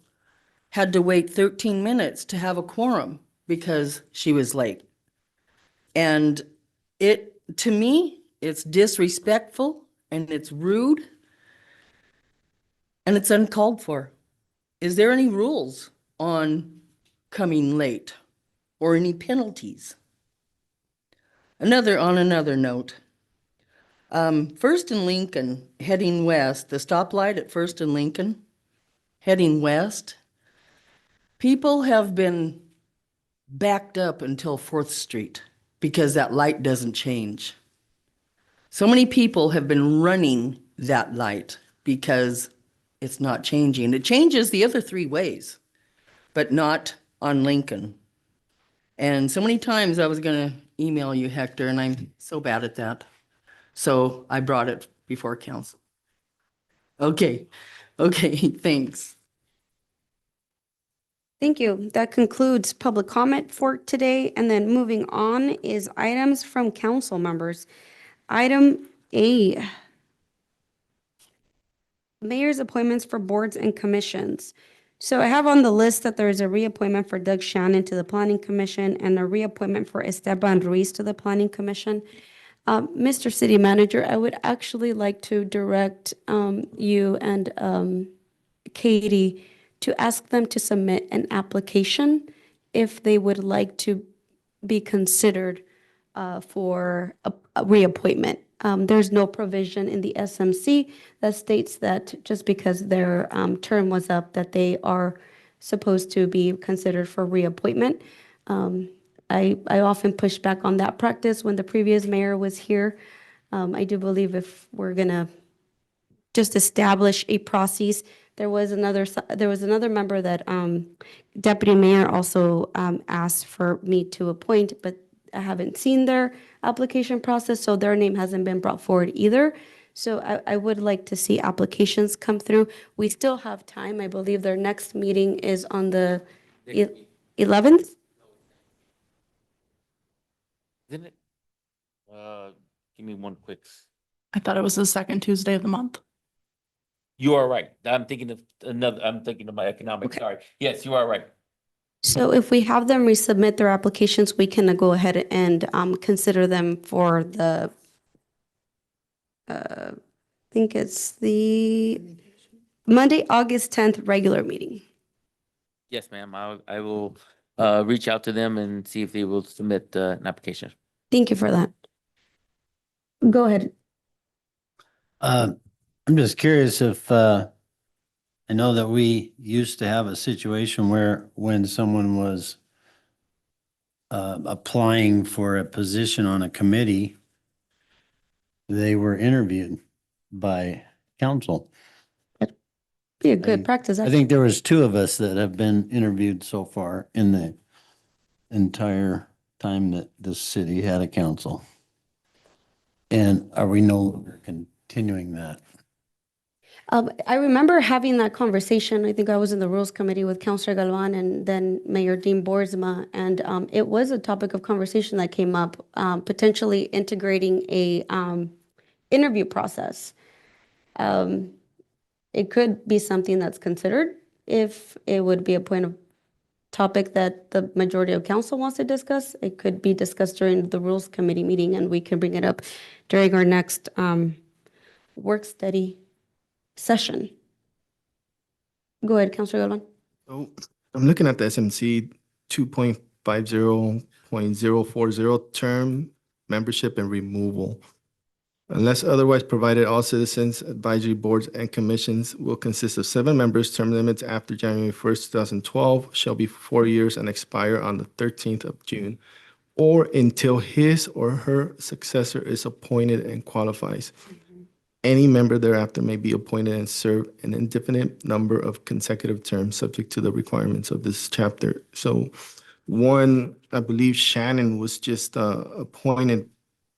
Speaker 13: had to wait 13 minutes to have a quorum because she was late. And to me, it's disrespectful and it's rude and it's uncalled for. Is there any rules on coming late or any penalties? On another note, First and Lincoln heading west, the stoplight at First and Lincoln heading west, people have been backed up until 4th Street because that light doesn't change. So many people have been running that light because it's not changing. It changes the other 3 ways, but not on Lincoln. And so many times I was going to email you, Hector, and I'm so bad at that. So I brought it before council. Okay, thanks.
Speaker 2: Thank you. That concludes public comment for today. And then moving on is items from council members. Item A, mayor's appointments for boards and commissions. So I have on the list that there is a reappointment for Doug Shannon to the Planning Commission and a reappointment for Esteban Ruiz to the Planning Commission. Mr. City Manager, I would actually like to direct you and Katie to ask them to submit an application if they would like to be considered for a reappointment. There's no provision in the SMC that states that just because their term was up, that they are supposed to be considered for reappointment. I often push back on that practice when the previous mayor was here. I do believe if we're gonna just establish a process. There was another member that Deputy Mayor also asked for me to appoint, but I haven't seen their application process, so their name hasn't been brought forward either. So I would like to see applications come through. We still have time. I believe their next meeting is on the 11th.
Speaker 10: Isn't it? Give me one quick.
Speaker 4: I thought it was the second Tuesday of the month.
Speaker 10: You are right. I'm thinking of my economic, sorry. Yes, you are right.
Speaker 2: So if we have them resubmit their applications, we can go ahead and consider them for the, I think it's the Monday, August 10th regular meeting.
Speaker 10: Yes, ma'am. I will reach out to them and see if they will submit an application.
Speaker 2: Thank you for that. Go ahead.
Speaker 9: I'm just curious if, I know that we used to have a situation where when someone was applying for a position on a committee, they were interviewed by council.
Speaker 2: Be a good practice.
Speaker 9: I think there was 2 of us that have been interviewed so far in the entire time that this city had a council. And are we no longer continuing that?
Speaker 2: I remember having that conversation. I think I was in the Rules Committee with Councilor Galvan and then Mayor Dean Boersma. And it was a topic of conversation that came up, potentially integrating a interview process. It could be something that's considered if it would be a point of topic that the majority of council wants to discuss. It could be discussed during the Rules Committee meeting, and we can bring it up during our next work study session. Go ahead, Councilor Galvan.
Speaker 7: So I'm looking at the SMC 2.50.040 term, membership and removal. Unless otherwise provided, all citizens, advisory boards, and commissions will consist of 7 members. Term limits after January 1st, 2012 shall be 4 years and expire on the 13th of June, or until his or her successor is appointed and qualifies. Any member thereafter may be appointed and serve an indefinite number of consecutive terms, subject to the requirements of this chapter. So one, I believe Shannon was just appointed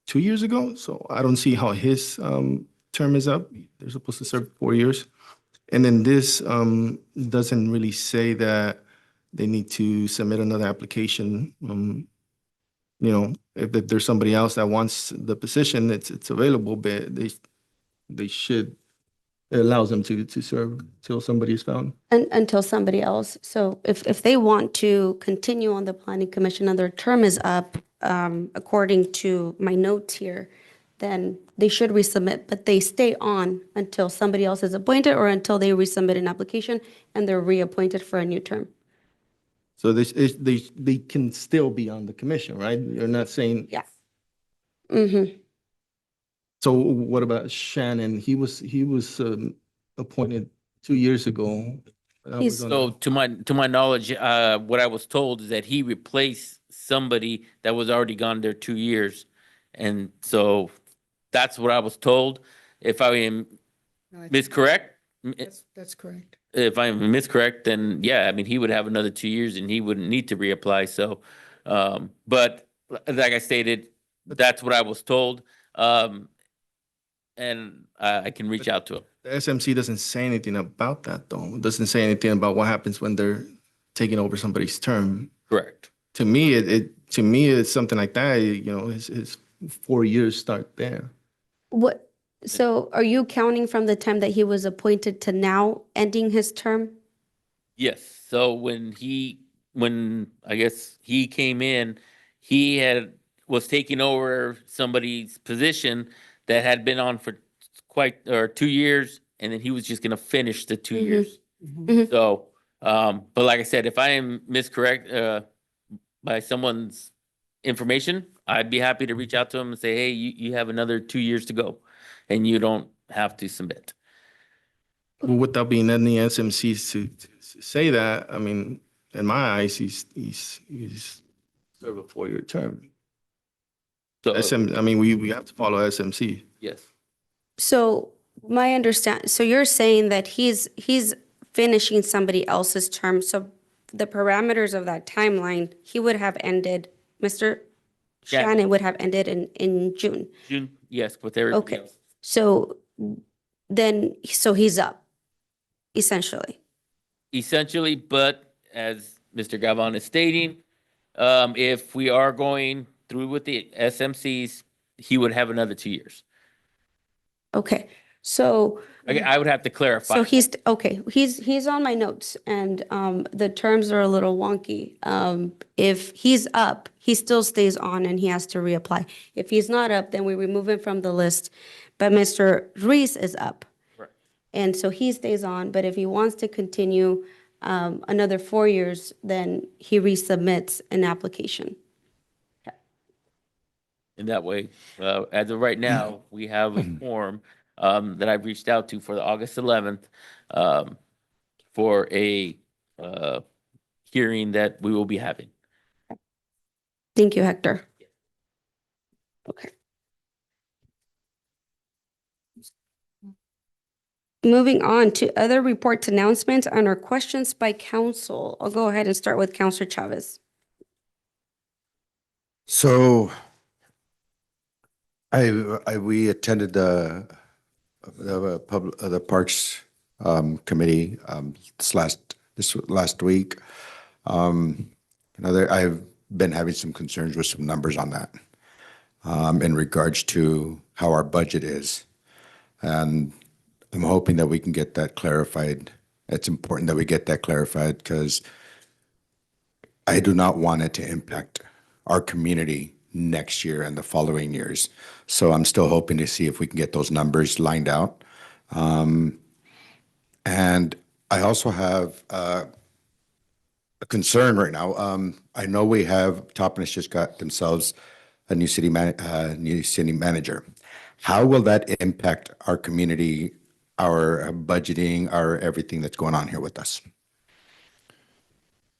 Speaker 7: 2 years ago. So I don't see how his term is up. They're supposed to serve 4 years. And then this doesn't really say that they need to submit another application. You know, if there's somebody else that wants the position, it's available, but they should, it allows them to serve till somebody is found.
Speaker 2: And until somebody else. So if they want to continue on the planning commission and their term is up, according to my notes here, then they should resubmit, but they stay on until somebody else is appointed or until they resubmit an application and they're reappointed for a new term.
Speaker 7: So they can still be on the commission, right? You're not saying.
Speaker 2: Yes. Mm-hmm.
Speaker 7: So what about Shannon? He was appointed 2 years ago.
Speaker 10: So to my knowledge, what I was told is that he replaced somebody that was already gone there 2 years. And so that's what I was told. If I am miscorrect,
Speaker 6: That's correct.
Speaker 10: if I'm miscorrect, then yeah, I mean, he would have another 2 years and he wouldn't need to reapply. So, but like I stated, that's what I was told. And I can reach out to him.
Speaker 7: The SMC doesn't say anything about that, though. It doesn't say anything about what happens when they're taking over somebody's term.
Speaker 10: Correct.
Speaker 7: To me, it's something like that. You know, his 4 years start there.
Speaker 2: What, so are you counting from the time that he was appointed to now ending his term?
Speaker 10: Yes. So when I guess he came in, he was taking over somebody's position that had been on for 2 years, and then he was just gonna finish the 2 years.
Speaker 2: Mhm.
Speaker 10: So, but like I said, if I am miscorrect by someone's information, I'd be happy to reach out to him and say, hey, you have another 2 years to go, and you don't have to submit.
Speaker 7: Well, without being any SMCs to say that, I mean, in my eyes, he's served a 4-year term.
Speaker 10: So,
Speaker 7: I mean, we have to follow SMC.
Speaker 10: yes.
Speaker 2: So so you're saying that he's finishing somebody else's term. So the parameters of that timeline, he would have ended, Mr. Shannon would have ended in June.
Speaker 10: June, yes, with everybody
Speaker 2: Okay.
Speaker 10: else.
Speaker 2: So so he's up, essentially.
Speaker 10: Essentially, but as Mr. Galvan is stating, if we are going through with the SMCs, he would have another 2 years.
Speaker 2: Okay, so.
Speaker 10: I would have to clarify.
Speaker 2: So he's on my notes and the terms are a little wonky. If he's up, he still stays on and he has to reapply. If he's not up, then we remove him from the list. But Mr. Ruiz is up.
Speaker 10: Right.
Speaker 2: And so he stays on, but if he wants to continue another 4 years, then he resubmits an application.
Speaker 10: In that way, as of right now, we have a form that I've reached out to for the August 11th for a hearing that we will be having.
Speaker 2: Thank you, Hector. Okay. Moving on to other reports, announcements, and our questions by council. I'll go ahead and start with Counselor Chavez.
Speaker 3: So we attended the Parks Committee this last week. I've been having some concerns with some numbers on that in regards to how our budget is. And I'm hoping that we can get that clarified. It's important that we get that clarified because I do not want it to impact our community next year and the following years. So I'm still hoping to see if we can get those numbers lined out. And I also have a concern right now. I know we have, Toppenish just got themselves a new city manager. How will that impact our community, our budgeting, our everything that's going on here with us?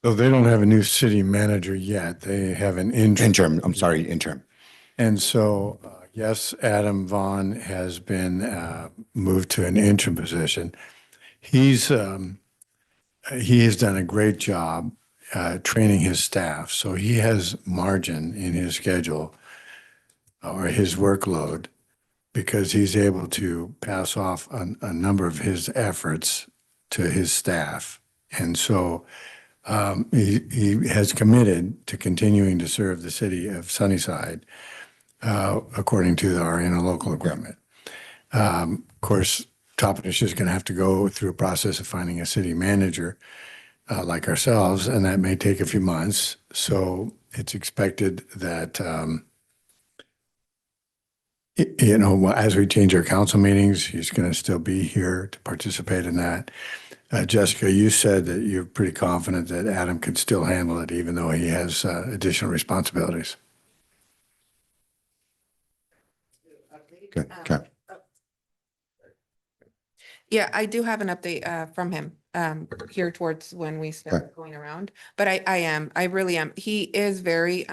Speaker 8: So they don't have a new city manager yet. They have an interim.
Speaker 3: Interim.
Speaker 8: And so, yes, Adam Vaughn has been moved to an interim position. He has done a great job training his staff. So he has margin in his schedule or his workload because he's able to pass off a number of his efforts to his staff. And so he has committed to continuing to serve the city of Sunnyside according to our interlocal agreement. Of course, Toppenish is going to have to go through a process of finding a city manager like ourselves, and that may take a few months. So it's expected that as we change our council meetings, he's going to still be here to participate in that. Jessica, you said that you're pretty confident that Adam could still handle it, even though he has additional responsibilities.
Speaker 3: Okay.
Speaker 16: Yeah, I do have an update from him here towards when we start going around. But I really am. He is very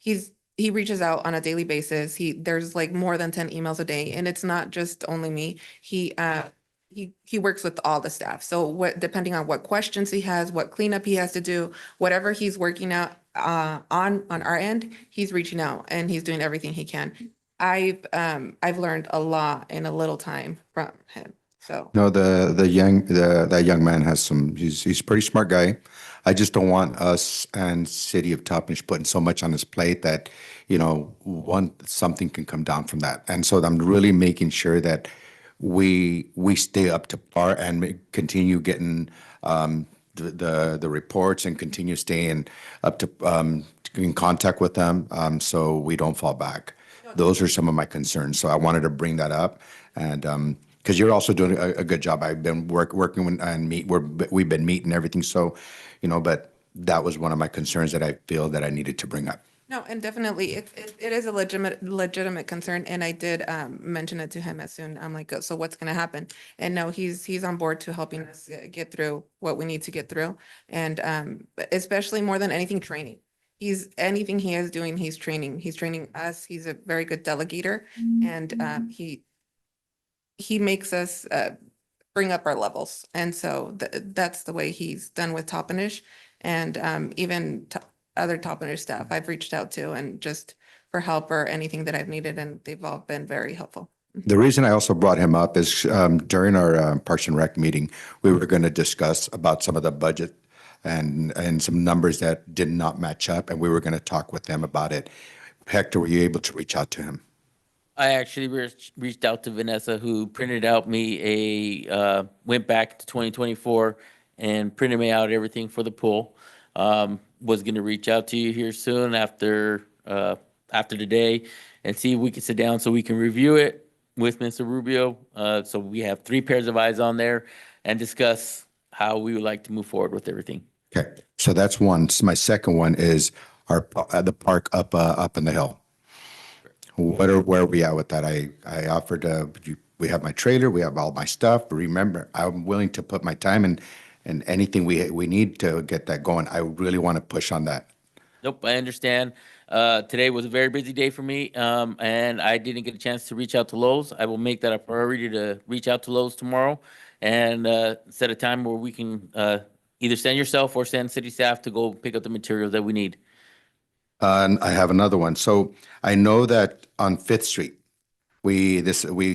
Speaker 16: he reaches out on a daily basis. There's like more than 10 emails a day, and it's not just only me. He works with all the staff. So depending on what questions he has, what cleanup he has to do, whatever he's working out on our end, he's reaching out and he's doing everything he can. I've learned a lot in a little time from him. So
Speaker 3: No, that young man has he's a pretty smart guy. I just don't want us and City of Toppenish putting so much on his plate that, something can come down from that. And so I'm really making sure that we stay up to par and continue getting the reports and continue staying up to in contact with them so we don't fall back. Those are some of my concerns. So I wanted to bring that up, and because you're also doing a good job. I've been working and we've been meeting everything. So, but that was one of my concerns that I feel that I needed to bring up.
Speaker 16: no, and definitely it is a legitimate concern, and I did mention it to him as soon. I'm like, so what's going to happen? And no, he's on board to helping us get through what we need to get through, and especially more than anything, training. Anything he is doing, he's training. He's training us. He's a very good delegator, and he makes us bring up our levels. And so that's the way he's done with Toppenish, and even other Toppenish staff I've reached out to and just for help or anything that I've needed, and they've all been very helpful.
Speaker 3: The reason I also brought him up is during our Parks and Rec meeting, we were going to discuss about some of the budget and some numbers that did not match up, and we were going to talk with them about it. Hector, were you able to reach out to him?
Speaker 10: I actually reached out to Vanessa, who printed out me went back to 2024 and printed me out everything for the pool. Was going to reach out to you here soon after today and see if we can sit down so we can review it with Mr. Rubio. So we have 3 pairs of eyes on there and discuss how we would like to move forward with everything.
Speaker 3: Okay, so that's one. So my second one is the park up in the hill. Where are we at with that? I offered, we have my trailer, we have all my stuff. But remember, I'm willing to put my time and anything we need to get that going. I really want to push on that.
Speaker 10: Nope, I understand. Today was a very busy day for me, and I didn't get a chance to reach out to Lowe's. I will make that a priority to reach out to Lowe's tomorrow and set a time where we can either send yourself or send city staff to go pick up the materials that we need.
Speaker 3: And I have another one. So I know that on Fifth Street, we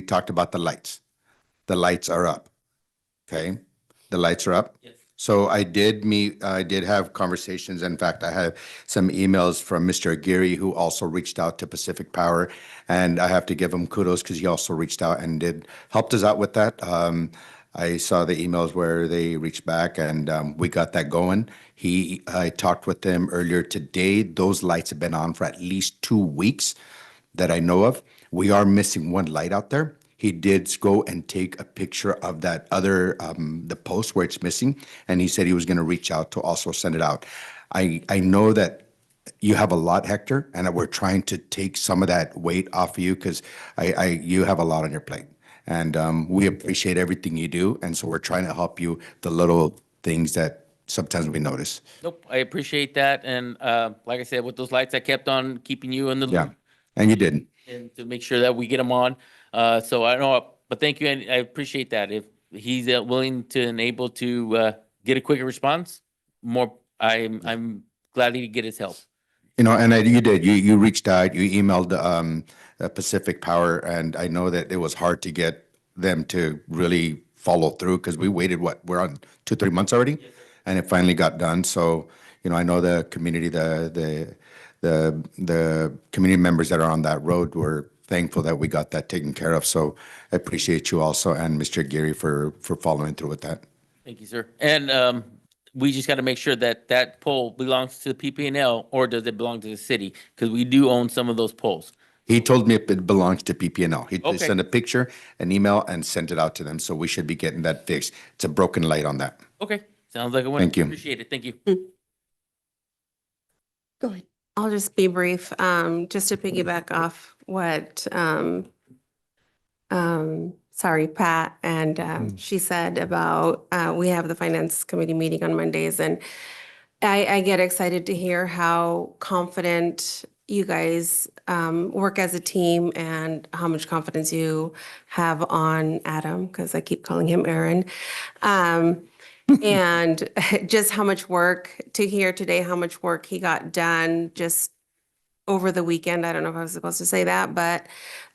Speaker 3: talked about the lights. The lights are up. Okay? The lights are up.
Speaker 10: Yes.
Speaker 3: So I did have conversations. In fact, I have some emails from Mr. Aguirre, who also reached out to Pacific Power. And I have to give him kudos because he also reached out and helped us out with that. I saw the emails where they reached back and we got that going. I talked with them earlier today. Those lights have been on for at least 2 weeks that I know of. We are missing one light out there. He did go and take a picture of that other, the post where it's missing, and he said he was going to reach out to also send it out. I know that you have a lot, Hector, and that we're trying to take some of that weight off of you because you have a lot on your plate. And we appreciate everything you do, and so we're trying to help you, the little things that sometimes we notice.
Speaker 10: Nope, I appreciate that. And like I said, with those lights, I kept on keeping you in the
Speaker 3: Yeah,
Speaker 10: loop
Speaker 3: and you didn't.
Speaker 10: and to make sure that we get them on. So I don't know, but thank you, and I appreciate that. If he's willing to and able to get a quicker response, I'm glad to get his help.
Speaker 3: You know, and you did. You reached out. You emailed Pacific Power, and I know that it was hard to get them to really follow through because we waited. We're on 2-3 months already, and it finally got done. So, you know, I know the community, the community members that are on that road were thankful that we got that taken care of. So, I appreciate you also and Mr. Geary for following through with that.
Speaker 10: Thank you, sir. And we just got to make sure that that pole belongs to the PP&L or does it belong to the city? Because we do own some of those poles.
Speaker 3: He told me it belongs to PP&L. He
Speaker 10: Okay.
Speaker 3: sent a picture, an email, and sent it out to them. So we should be getting that fixed. It's a broken light on that.
Speaker 10: Okay, sounds like a win.
Speaker 3: Thank you.
Speaker 10: Appreciate it. Thank you.
Speaker 2: Go ahead.
Speaker 5: I'll just be brief, just to piggyback off what, sorry, Pat, and she said about, we have the finance committee meeting on Mondays, and I get excited to hear how confident you guys work as a team and how much confidence you have on Adam, because I keep calling him Aaron. And just how much work to hear today, how much work he got done just over the weekend. I don't know if I was supposed to say that, but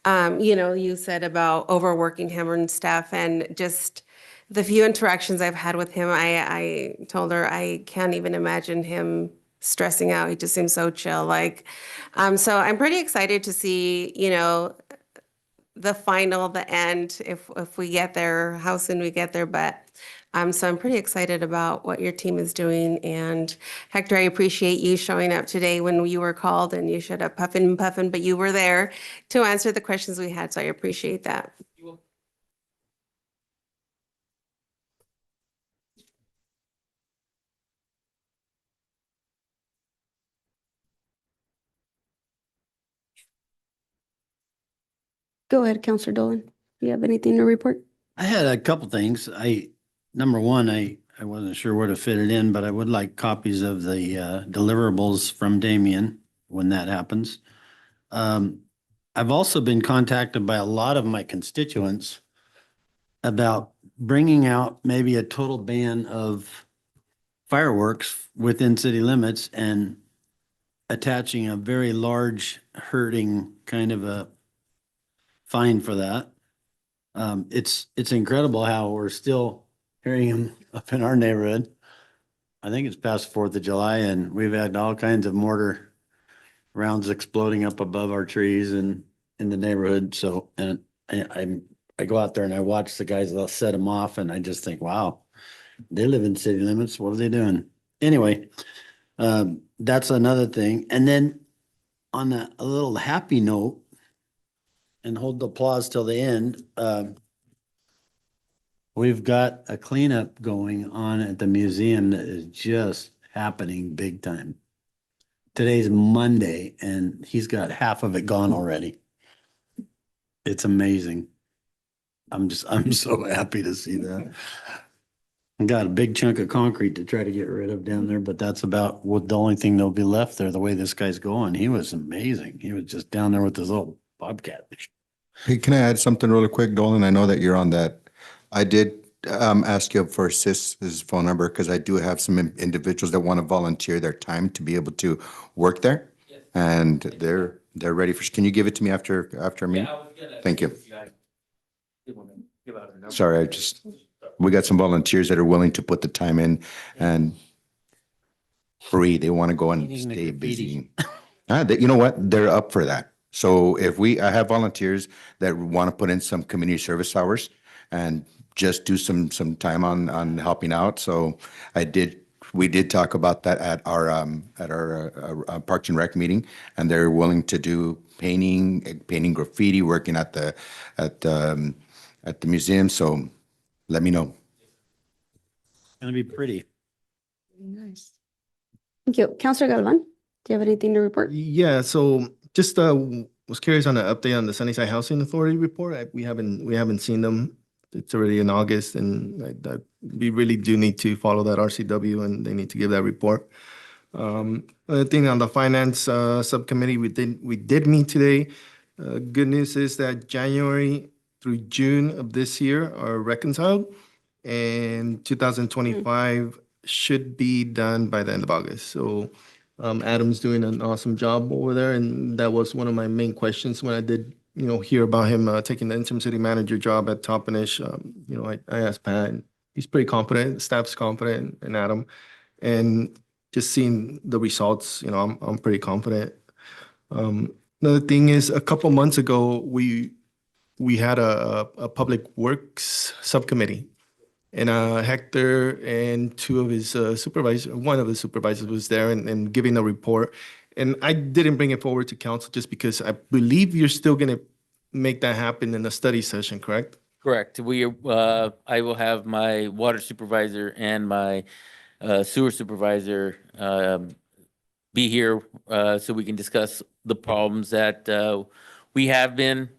Speaker 5: you know, you said about overworking him and stuff, and just the few interactions I've had with him, I told her I can't even imagine him stressing out. He just seems so chill. Like, so I'm pretty excited to see, you know, the final, the end, if we get there, how soon we get there. But so I'm pretty excited about what your team is doing. And Hector, I appreciate you showing up today when you were called, and you showed up puffing and puffing, but you were there to answer the questions we had. So I appreciate that.
Speaker 2: Go ahead, Counselor Dolan. Do you have anything to report?
Speaker 9: I had a couple things. Number one, I wasn't sure where to fit it in, but I would like copies of the deliverables from Damien when that happens. I've also been contacted by a lot of my constituents about bringing out maybe a total ban of fireworks within city limits and attaching a very large hurting kind of a fine for that. It's incredible how we're still hearing them up in our neighborhood. I think it's past 4th of July and we've had all kinds of mortar rounds exploding up above our trees and in the neighborhood. So, and I go out there and I watch the guys that set them off and I just think, wow, they live in city limits. What are they doing? Anyway, that's another thing. And then on a little happy note, and hold the applause till the end, we've got a cleanup going on at the museum that is just happening big time. Today's Monday and he's got half of it gone already. It's amazing. I'm so happy to see that. Got a big chunk of concrete to try to get rid of down there, but that's about what the only thing that'll be left there, the way this guy's going. He was amazing. He was just down there with his little bobcat.
Speaker 3: Hey, can I add something really quick, Dolan? I know that you're on that. I did ask you for his phone number because I do have some individuals that want to volunteer their time to be able to work there. And they're ready for, can you give it to me after me? Thank you. Sorry, we got some volunteers that are willing to put the time in and free. They want to go and
Speaker 9: Eating the
Speaker 3: stay
Speaker 9: graffiti.
Speaker 3: busy. You know what? They're up for that. So I have volunteers that want to put in some community service hours and just do some time on helping out. So we did talk about that at our Parks and Rec meeting, and they're willing to do painting graffiti, working at the museum. So let me know.
Speaker 9: Gonna be pretty.
Speaker 2: Nice. Thank you. Counselor Galvan, do you have anything to report?
Speaker 7: Yeah, so just was curious on the update on the Sunnyside Housing Authority report. We haven't seen them. It's already in August, and we really do need to follow that RCW, and they need to give that report. Another thing on the finance subcommittee, we did meet today. Good news is that January through June of this year are reconciled, and 2025 should be done by the end of August. So Adam's doing an awesome job over there, and that was one of my main questions when I did, hear about him taking the interim city manager job at Toppenish. I asked Pat, and he's pretty confident. The staff's confident in Adam, and just seeing the results, I'm pretty confident. Another thing is, a couple months ago, we had a public works subcommittee. And Hector and one of his supervisors was there and giving a report. And I didn't bring it forward to council just because I believe you're still going to make that happen in a study session, correct?
Speaker 10: Correct. I will have my water supervisor and my sewer supervisor be here so we can discuss the problems that we have been,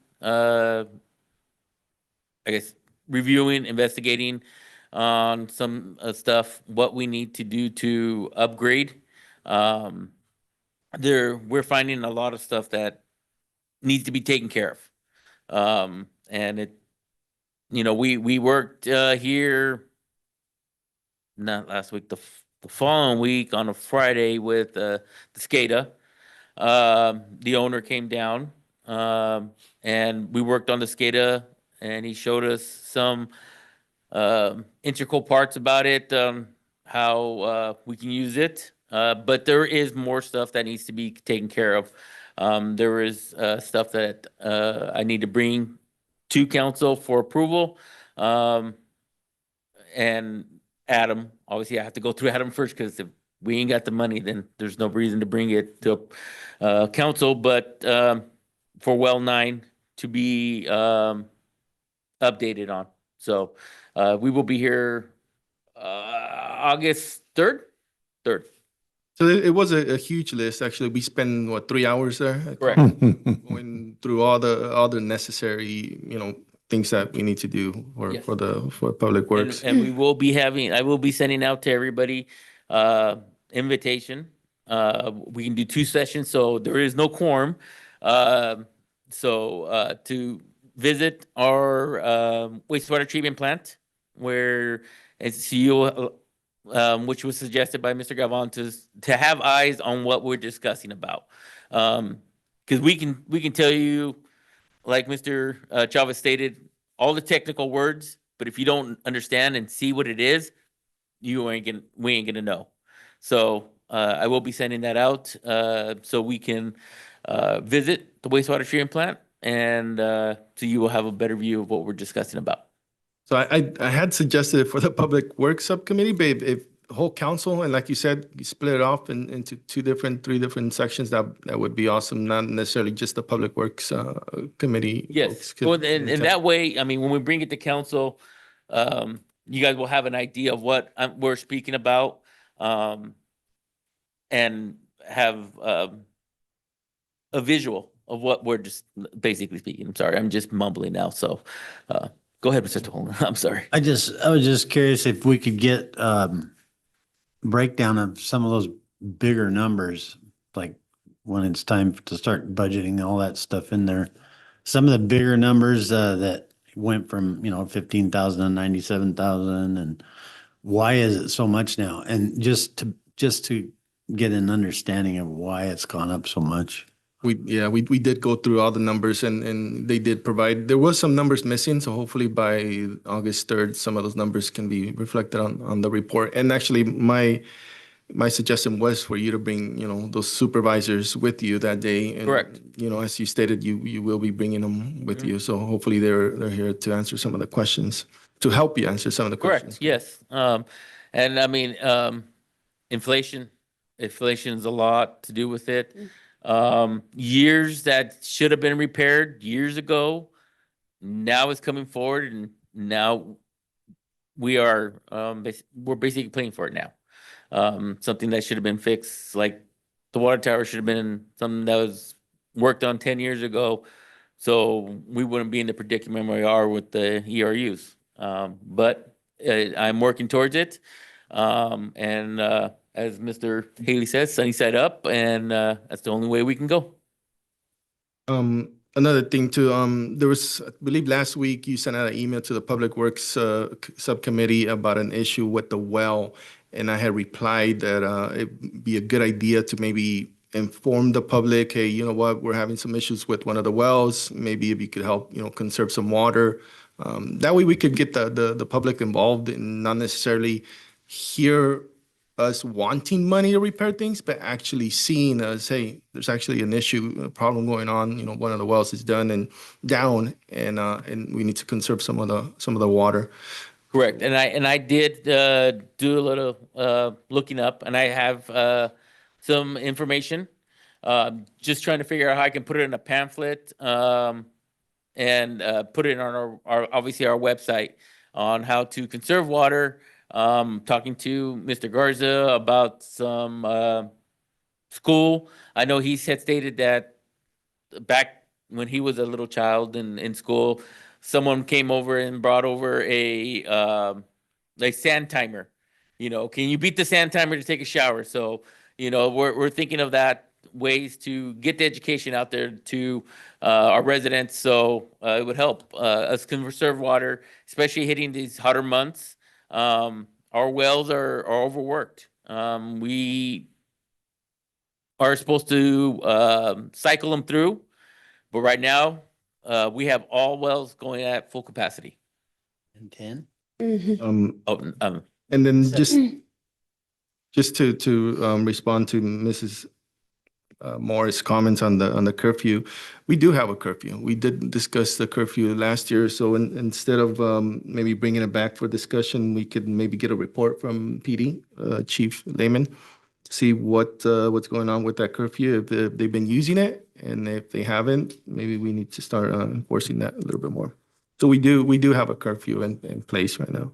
Speaker 10: reviewing, investigating on some stuff, what we need to do to upgrade. We're finding a lot of stuff that needs to be taken care of. And we worked here, not last week, the following week on a Friday with the SCADA. The owner came down and we worked on the SCADA, and he showed us some integral parts about it, how we can use it. But there is more stuff that needs to be taken care of. There is stuff that I need to bring to council for approval. And Adam, obviously I have to go through Adam first, because if we ain't got the money, then there's no reason to bring it to council. But for well 9 to be updated on. So we will be here August 3rd? 3rd.
Speaker 7: So it was a huge list, actually. We spent, 3 hours there?
Speaker 10: Correct.
Speaker 7: Going through all the necessary, things that we need to do
Speaker 10: Yes.
Speaker 7: for Public Works.
Speaker 10: And I will be sending out to everybody invitation. We can do 2 sessions, so there is no quorum. So to visit our wastewater treatment plant, where it's which was suggested by Mr. Galvan to have eyes on what we're discussing about. Because we can tell you, like Mr. Chavez stated, all the technical words, but if you don't understand and see what it is, we ain't gonna know. So I will be sending that out so we can visit the wastewater treatment plant, and so you will have a better view of what we're discussing about.
Speaker 7: So I had suggested it for the Public Works Subcommittee, but if whole council, and like you said, you split it off into 3 different sections, that would be awesome, not necessarily just the Public Works Committee.
Speaker 10: Yes, well, and that way, when we bring it to council, you guys will have an idea of what we're speaking about, and have a visual of what we're just basically speaking. I'm sorry, I'm just mumbling now, so Go ahead, Mr. Tolan. I'm sorry.
Speaker 9: I was just curious if we could get breakdown of some of those bigger numbers, like when it's time to start budgeting all that stuff in there. Some of the bigger numbers that went from, 15,000 to 97,000, and why is it so much now? And just to get an understanding of why it's gone up so much.
Speaker 7: We did go through all the numbers and they did provide, there was some numbers missing. So hopefully by August 3rd, some of those numbers can be reflected on the report. And actually my suggestion was for you to bring, those supervisors with you that day. And,
Speaker 10: Correct.
Speaker 7: As you stated, you will be bringing them with you. So hopefully they're here to answer some of the questions, to help you answer some of the questions.
Speaker 10: Correct, yes. And I mean, inflation is a lot to do with it. Years that should have been repaired years ago, now it's coming forward, and now we're basically paying for it now. Something that should have been fixed, like the water tower should have been something that was worked on 10 years ago. So we wouldn't be in the predicament we are with the ERUs. But I'm working towards it. As Mr. Haley says, sunny side up, and that's the only way we can go.
Speaker 7: Another thing too, there was, I believe last week you sent out an email to the Public Works Subcommittee about an issue with the well. And I had replied that it'd be a good idea to maybe inform the public, hey, you know what, we're having some issues with one of the wells. Maybe if you could help, conserve some water. That way we could get the public involved and not necessarily hear us wanting money to repair things, but actually seeing us, hey, there's actually an issue, a problem going on. One of the wells is done and down, and we need to conserve some of the water.
Speaker 10: Correct, and I did do a little looking up, and I have some information. Just trying to figure out how I can put it in a pamphlet and put it on our obviously our website on how to conserve water. Talking to Mr. Garza about some school. I know he had stated that back when he was a little child in school, someone came over and brought over a sand timer. Can you beat the sand timer to take a shower? So, we're thinking of that, ways to get the education out there to our residents. So it would help us conserve water, especially hitting these hotter months. Our wells are overworked. We are supposed to cycle them through, but right now we have all wells going at full capacity.
Speaker 9: And 10?
Speaker 7: And then just to respond to Mrs. Morris' comments on the curfew, we do have a curfew. We did discuss the curfew last year, so instead of maybe bringing it back for discussion, we could maybe get a report from PD, Chief Lehman, see what's going on with that curfew, if they've been using it, and if they haven't, maybe we need to start enforcing that a little bit more. So we do have a curfew in place right now.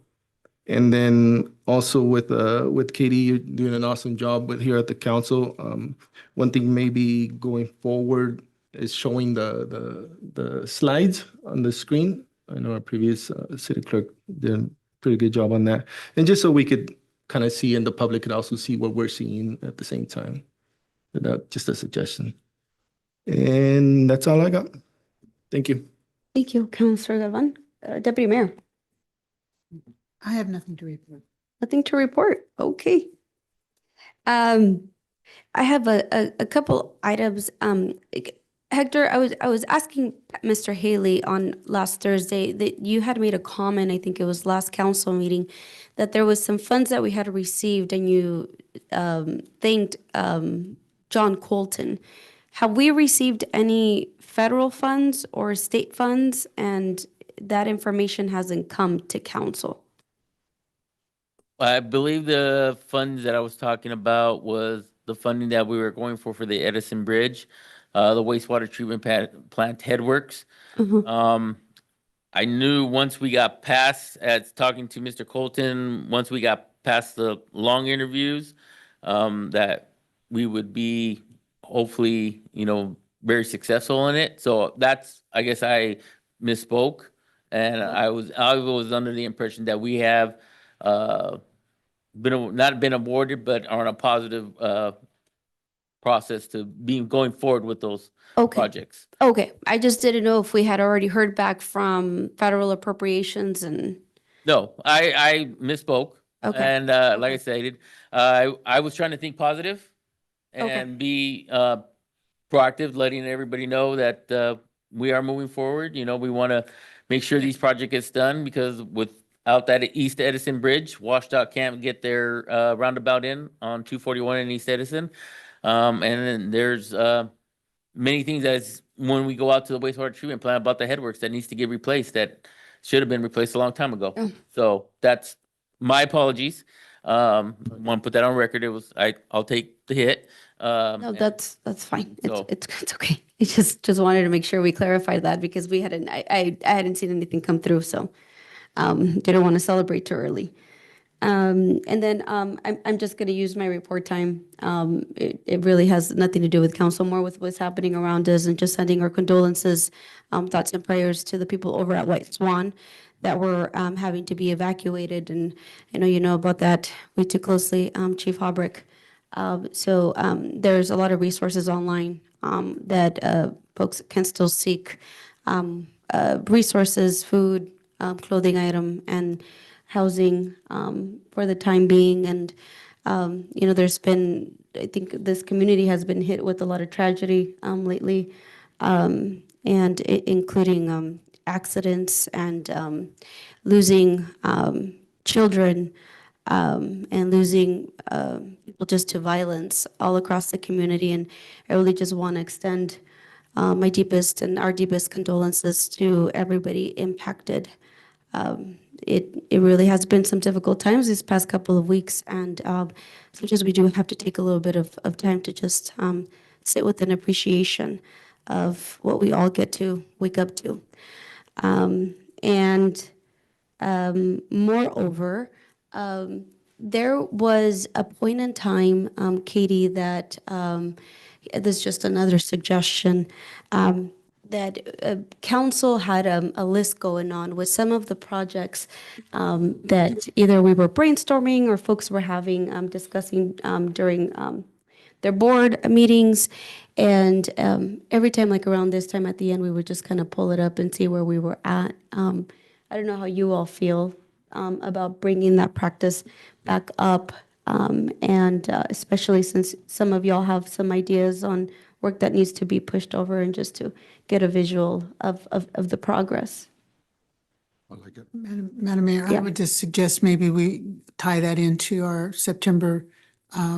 Speaker 7: And then also with Katie, you're doing an awesome job here at the council. One thing maybe going forward is showing the slides on the screen. I know our previous city clerk did a pretty good job on that. And just so we could kind of see, and the public could also see what we're seeing at the same time. Just a suggestion. And that's all I got. Thank you.
Speaker 2: Thank you, Councilor Galvan. Deputy Mayor.
Speaker 6: I have nothing to report.
Speaker 2: Nothing to report. Okay. I have a couple items. Hector, I was asking Mr. Haley on last Thursday that you had made a comment, I think it was last council meeting, that there was some funds that we had received and you thanked John Colton. Have we received any federal funds or state funds, and that information hasn't come to council?
Speaker 10: I believe the funds that I was talking about was the funding that we were going for the Edison Bridge, the wastewater treatment plant headworks. I knew once we got past, as talking to Mr. Colton, once we got past the long interviews, that we would be hopefully, very successful in it. So that's, I guess I misspoke. And I was under the impression that we have not been awarded, but are on a positive process to be going forward with those
Speaker 2: Okay.
Speaker 10: projects.
Speaker 2: Okay, I just didn't know if we had already heard back from federal appropriations and,
Speaker 10: No, I misspoke.
Speaker 2: Okay.
Speaker 10: And like I stated, I was trying to think positive and be proactive, letting everybody know that we are moving forward. You know, we want to make sure these project gets done because without that East Edison Bridge, WashDOT can't get their roundabout in on 241 in East Edison. And then there's many things as when we go out to the wastewater treatment plant about the headworks that needs to get replaced that should have been replaced a long time ago.
Speaker 2: Oh.
Speaker 10: So that's my apologies. Want to put that on record. I'll take the hit.
Speaker 2: no, that's fine.
Speaker 10: So-
Speaker 2: It's okay. I just wanted to make sure we clarified that because we hadn't, I hadn't seen anything come through, so didn't want to celebrate too early. And then I'm just going to use my report time. It really has nothing to do with council, more with what's happening around us, and just sending our condolences, thoughts and prayers to the people over at White Swan that were having to be evacuated. And I know you know about that way too closely, Chief Hobrick. So there's a lot of resources online that folks can still seek resources, food, clothing item, and housing for the time being. And, you know, there's been, I think this community has been hit with a lot of tragedy lately, and including accidents and losing children and losing people just to violence all across the community. And I really just want to extend my deepest and our deepest condolences to everybody impacted. It really has been some difficult times these past couple of weeks, and sometimes we do have to take a little bit of time to just sit with an appreciation of what we all get to wake up to. Moreover, there was a point in time, Katie, that this is just another suggestion, that council had a list going on with some of the projects that either we were brainstorming or folks were having, discussing during their board meetings. And every time, like around this time at the end, we would just kind of pull it up and see where we were at. I don't know how you all feel about bringing that practice back up. And especially since some of y'all have some ideas on work that needs to be pushed over, and just to get a visual of the progress.
Speaker 3: I like it.
Speaker 6: Madam Mayor, I
Speaker 2: Yeah.
Speaker 6: would just suggest maybe we tie that into our September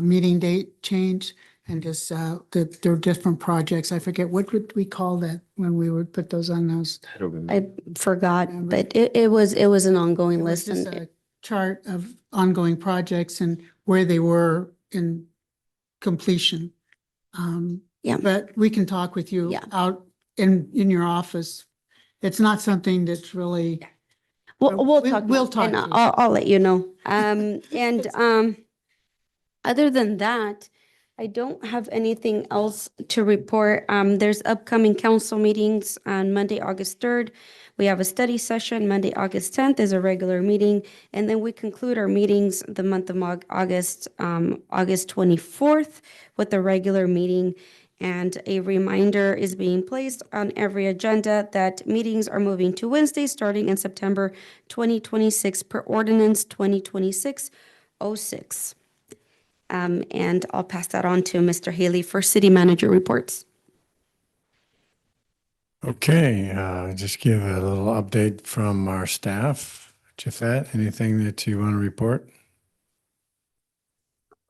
Speaker 6: meeting date change, and just there are different projects. I forget, what would we call that when we would put those on those?
Speaker 2: I forgot, but it was an ongoing
Speaker 6: It was
Speaker 2: list.
Speaker 6: just
Speaker 2: And
Speaker 6: a chart of ongoing projects and where they were in completion.
Speaker 2: Yeah.
Speaker 6: But we can talk with you
Speaker 2: Yeah.
Speaker 6: out in your office. It's not something that's really,
Speaker 2: we'll talk.
Speaker 6: we'll
Speaker 2: more,
Speaker 6: talk
Speaker 2: and
Speaker 6: to you.
Speaker 2: I'll let you know. Other than that, I don't have anything else to report. There's upcoming council meetings on Monday, August 3rd. We have a study session. Monday, August 10th is a regular meeting. And then we conclude our meetings the month of August, August 24th with a regular meeting. And a reminder is being placed on every agenda that meetings are moving to Wednesday starting in September 2026 per ordinance 2026-06. And I'll pass that on to Mr. Haley for city manager reports.
Speaker 8: Okay, just give a little update from our staff. Jafet, anything that you want to report?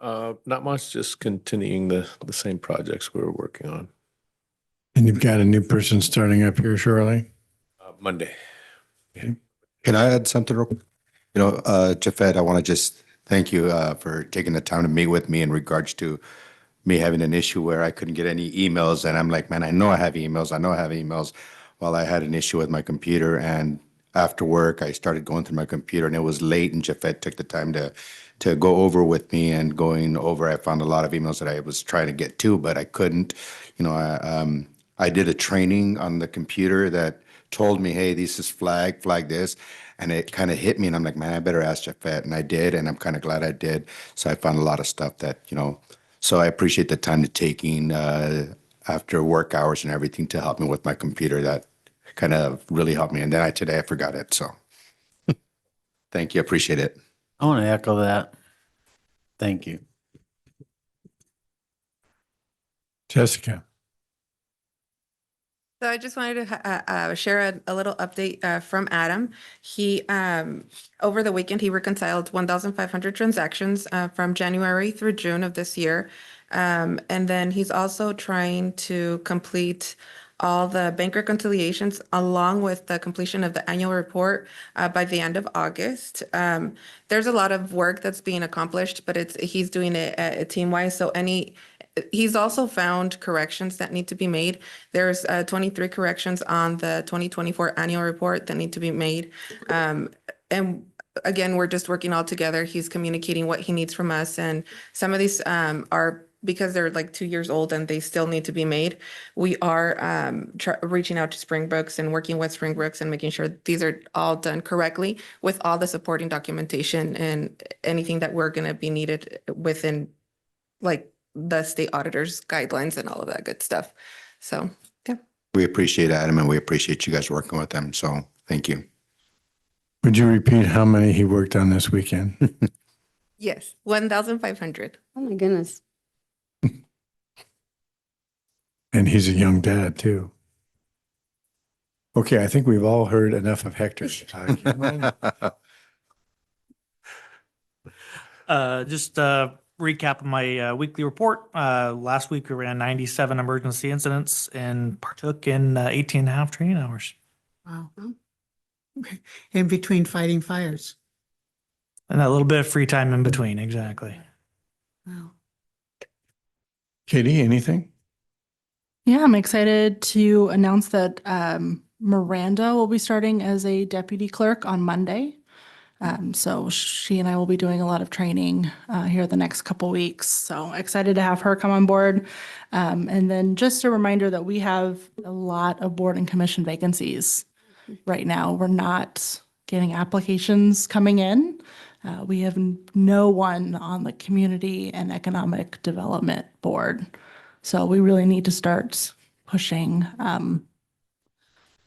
Speaker 17: Not much, just continuing the same projects we were working on.
Speaker 8: And you've got a new person starting up here shortly?
Speaker 17: Monday.
Speaker 3: Can I add something real quick? You know, Jafet, I want to just thank you for taking the time to meet with me in regards to me having an issue where I couldn't get any emails. And I'm like, man, I know I have emails. Well, I had an issue with my computer, and after work, I started going through my computer, and it was late, and Jafet took the time to go over with me. And going over, I found a lot of emails that I was trying to get to, but I couldn't. You know, I did a training on the computer that told me, hey, this is flag this. And it kind of hit me and I'm like, man, I better ask Jafet. And I did, and I'm kind of glad I did. So I found a lot of stuff that, so I appreciate the time to taking after work hours and everything to help me with my computer. That kind of really helped me. And then today I forgot it. So thank you. Appreciate it.
Speaker 9: I want to echo that. Thank you.
Speaker 8: Jessica.
Speaker 16: So I just wanted to share a little update from Adam. He, over the weekend, he reconciled 1,500 transactions from January through June of this year. And then he's also trying to complete all the bank reconciliations along with the completion of the annual report by the end of August. There's a lot of work that's being accomplished, but he's doing it team-wise. So he's also found corrections that need to be made. There's 23 corrections on the 2024 annual report that need to be made. And again, we're just working all together. He's communicating what he needs from us. And some of these are, because they're like 2 years old and they still need to be made, we are reaching out to Springbrook's and working with Springbrook's and making sure these are all done correctly with all the supporting documentation and anything that we're going to be needed within like the state auditor's guidelines and all of that good stuff. So, yeah.
Speaker 3: We appreciate Adam and we appreciate you guys working with them. So thank you.
Speaker 8: Would you repeat how many he worked on this weekend?
Speaker 16: Yes, 1,500.
Speaker 2: Oh my goodness.
Speaker 8: And he's a young dad too. Okay, I think we've all heard enough of Hector.
Speaker 18: Just recap of my weekly report. Last week we ran 97 emergency incidents and partook in 18 and a half training hours.
Speaker 6: Wow. In between fighting fires.
Speaker 18: And a little bit of free time in between, exactly.
Speaker 6: Wow.
Speaker 8: Katie, anything?
Speaker 4: Yeah, I'm excited to announce that Miranda will be starting as a deputy clerk on Monday. So she and I will be doing a lot of training here the next couple weeks. So excited to have her come on board. And then just a reminder that we have a lot of board and commission vacancies right now. We're not getting applications coming in. We have no one on the Community and Economic Development Board. So we really need to start pushing,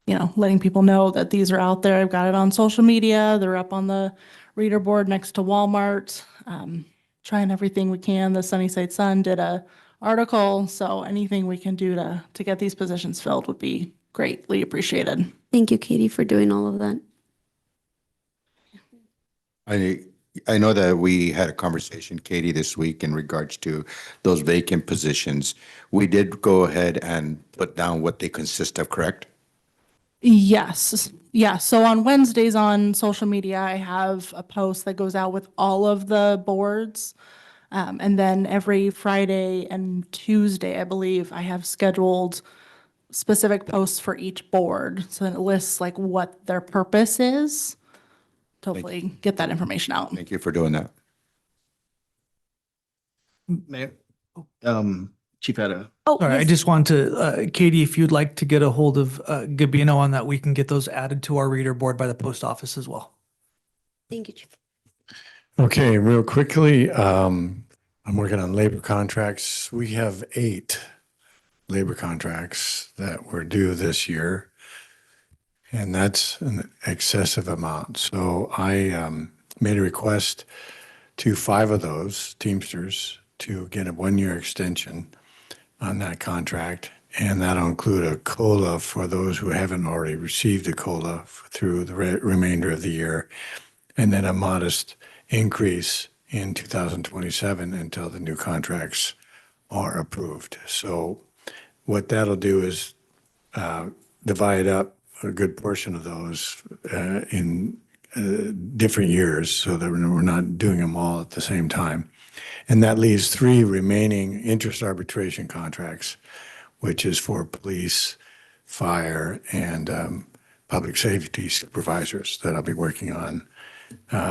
Speaker 4: letting people know that these are out there. I've got it on social media. They're up on the reader board next to Walmart. Trying everything we can. The Sunnyside Sun did a article. So anything we can do to get these positions filled would be greatly appreciated.
Speaker 2: Thank you, Katie, for doing all of that.
Speaker 3: I know that we had a conversation, Katie, this week in regards to those vacant positions. We did go ahead and put down what they consist of, correct?
Speaker 4: Yes. Yeah. So on Wednesdays on social media, I have a post that goes out with all of the boards. And then every Friday and Tuesday, I believe, I have scheduled specific posts for each board. So it lists like what their purpose is. To hopefully get that information out.
Speaker 3: Thank you for doing that.
Speaker 7: Mayor, Chief had a.
Speaker 4: Oh,
Speaker 18: Sorry, I
Speaker 4: yes.
Speaker 18: just want to, Katie, if you'd like to get a hold of Gabino on that, we can get those added to our reader board by the post office as well.
Speaker 2: Thank you, Chief.
Speaker 8: Okay, real quickly, I'm working on labor contracts. We have 8 labor contracts that were due this year. And that's an excessive amount. So I made a request to 5 of those Teamsters to get a 1-year extension on that contract. And that'll include a COLA for those who haven't already received a COLA through the remainder of the year. And then a modest increase in 2027 until the new contracts are approved. So what that'll do is divide up a good portion of those in different years so that we're not doing them all at the same time. And that leaves 3 remaining interest arbitration contracts, which is for police, fire, and public safety supervisors that I'll be working on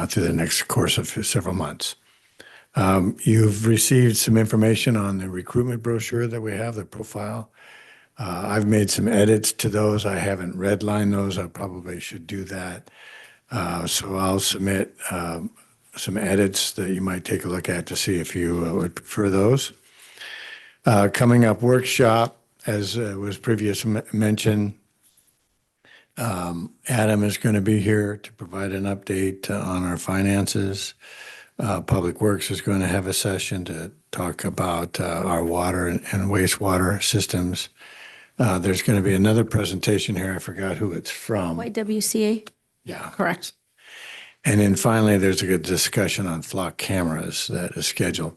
Speaker 8: through the next course of several months. You've received some information on the recruitment brochure that we have, the profile. I've made some edits to those. I haven't redlined those. I probably should do that. So I'll submit some edits that you might take a look at to see if you would prefer those. Coming up workshop, as was previously mentioned, Adam is going to be here to provide an update on our finances. Public Works is going to have a session to talk about our water and wastewater systems. There's going to be another presentation here. I forgot who it's from.
Speaker 2: YWCA.
Speaker 8: Yeah.
Speaker 4: Correct.
Speaker 8: And then finally, there's a good discussion on flock cameras that is scheduled.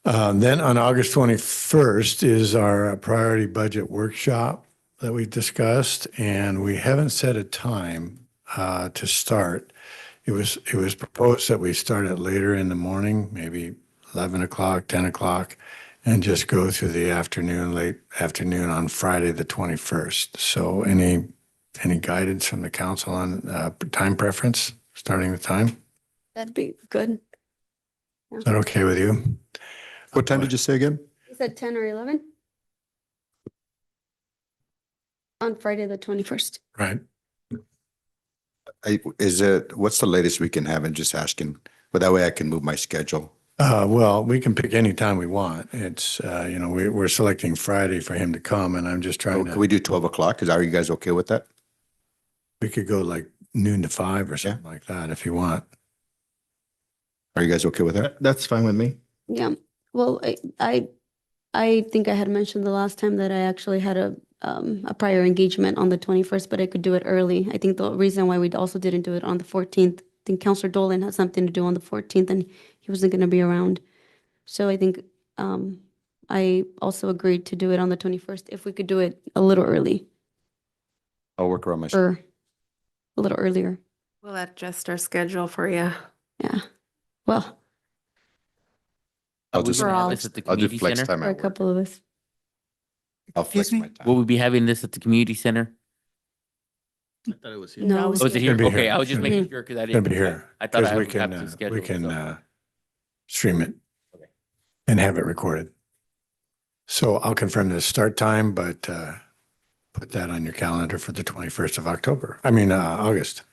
Speaker 8: Then on August 21st is our priority budget workshop that we discussed, and we haven't set a time to start. It was proposed that we start it later in the morning, maybe 11 o'clock, 10 o'clock, and just go through the afternoon, late afternoon on Friday, the 21st. So any guidance from the council on time preference, starting the time?
Speaker 2: That'd be good.
Speaker 8: Is that okay with you?
Speaker 3: What time did you say again?
Speaker 2: You said 10 or 11? On Friday, the 21st.
Speaker 8: Right.
Speaker 3: What's the latest we can have? And just asking, but that way I can move my schedule.
Speaker 8: Well, we can pick any time we want. It's, we're selecting Friday for him to come, and I'm just trying
Speaker 3: Can
Speaker 8: to,
Speaker 3: we do 12 o'clock? Are you guys okay with that?
Speaker 8: we could go like noon to 5 or something like that if you want.
Speaker 3: Are you guys okay with that?
Speaker 7: That's fine with me.
Speaker 2: Yeah. Well, I think I had mentioned the last time that I actually had a prior engagement on the 21st, but I could do it early. I think the reason why we also didn't do it on the 14th, I think Counselor Dolan had something to do on the 14th and he wasn't going to be around. So I think I also agreed to do it on the 21st if we could do it a little early
Speaker 3: I'll work around my schedule.
Speaker 2: or a little earlier.
Speaker 5: We'll adjust our schedule for you.
Speaker 2: Yeah. Well,
Speaker 3: I'll
Speaker 10: Will we
Speaker 3: just,
Speaker 2: For
Speaker 10: have
Speaker 2: all-
Speaker 10: this at the
Speaker 3: I'll do
Speaker 10: community
Speaker 3: flex
Speaker 10: center?
Speaker 3: time
Speaker 2: for a
Speaker 3: at work.
Speaker 2: couple of us.
Speaker 3: I'll flex
Speaker 6: Excuse
Speaker 3: my
Speaker 6: me?
Speaker 3: time.
Speaker 10: Will we be having this at the community center?
Speaker 7: I thought it was here.
Speaker 2: No.
Speaker 10: Oh, is it here?
Speaker 8: Gonna be
Speaker 10: Okay,
Speaker 8: here.
Speaker 10: I was just
Speaker 8: Gonna
Speaker 10: making
Speaker 2: be-
Speaker 10: sure because I
Speaker 8: Gonna
Speaker 10: didn't.
Speaker 8: be here.
Speaker 10: I thought I
Speaker 8: 'cause
Speaker 10: would have to schedule.
Speaker 8: we can
Speaker 10: so.
Speaker 8: stream it
Speaker 10: Okay.
Speaker 8: and have it recorded. So I'll confirm the start time, but put that on your calendar for the 21st of October. August.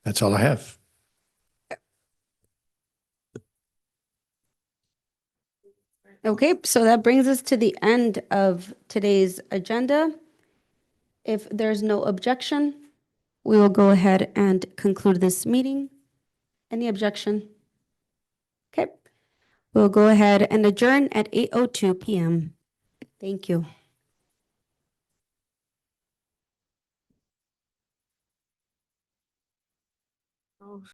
Speaker 8: That's all I have.
Speaker 2: Okay, so that brings us to the end of today's agenda. If there's no objection, we will go ahead and conclude this meeting. Any objection? Okay, we'll go ahead and adjourn at 8:02 p.m. Thank you.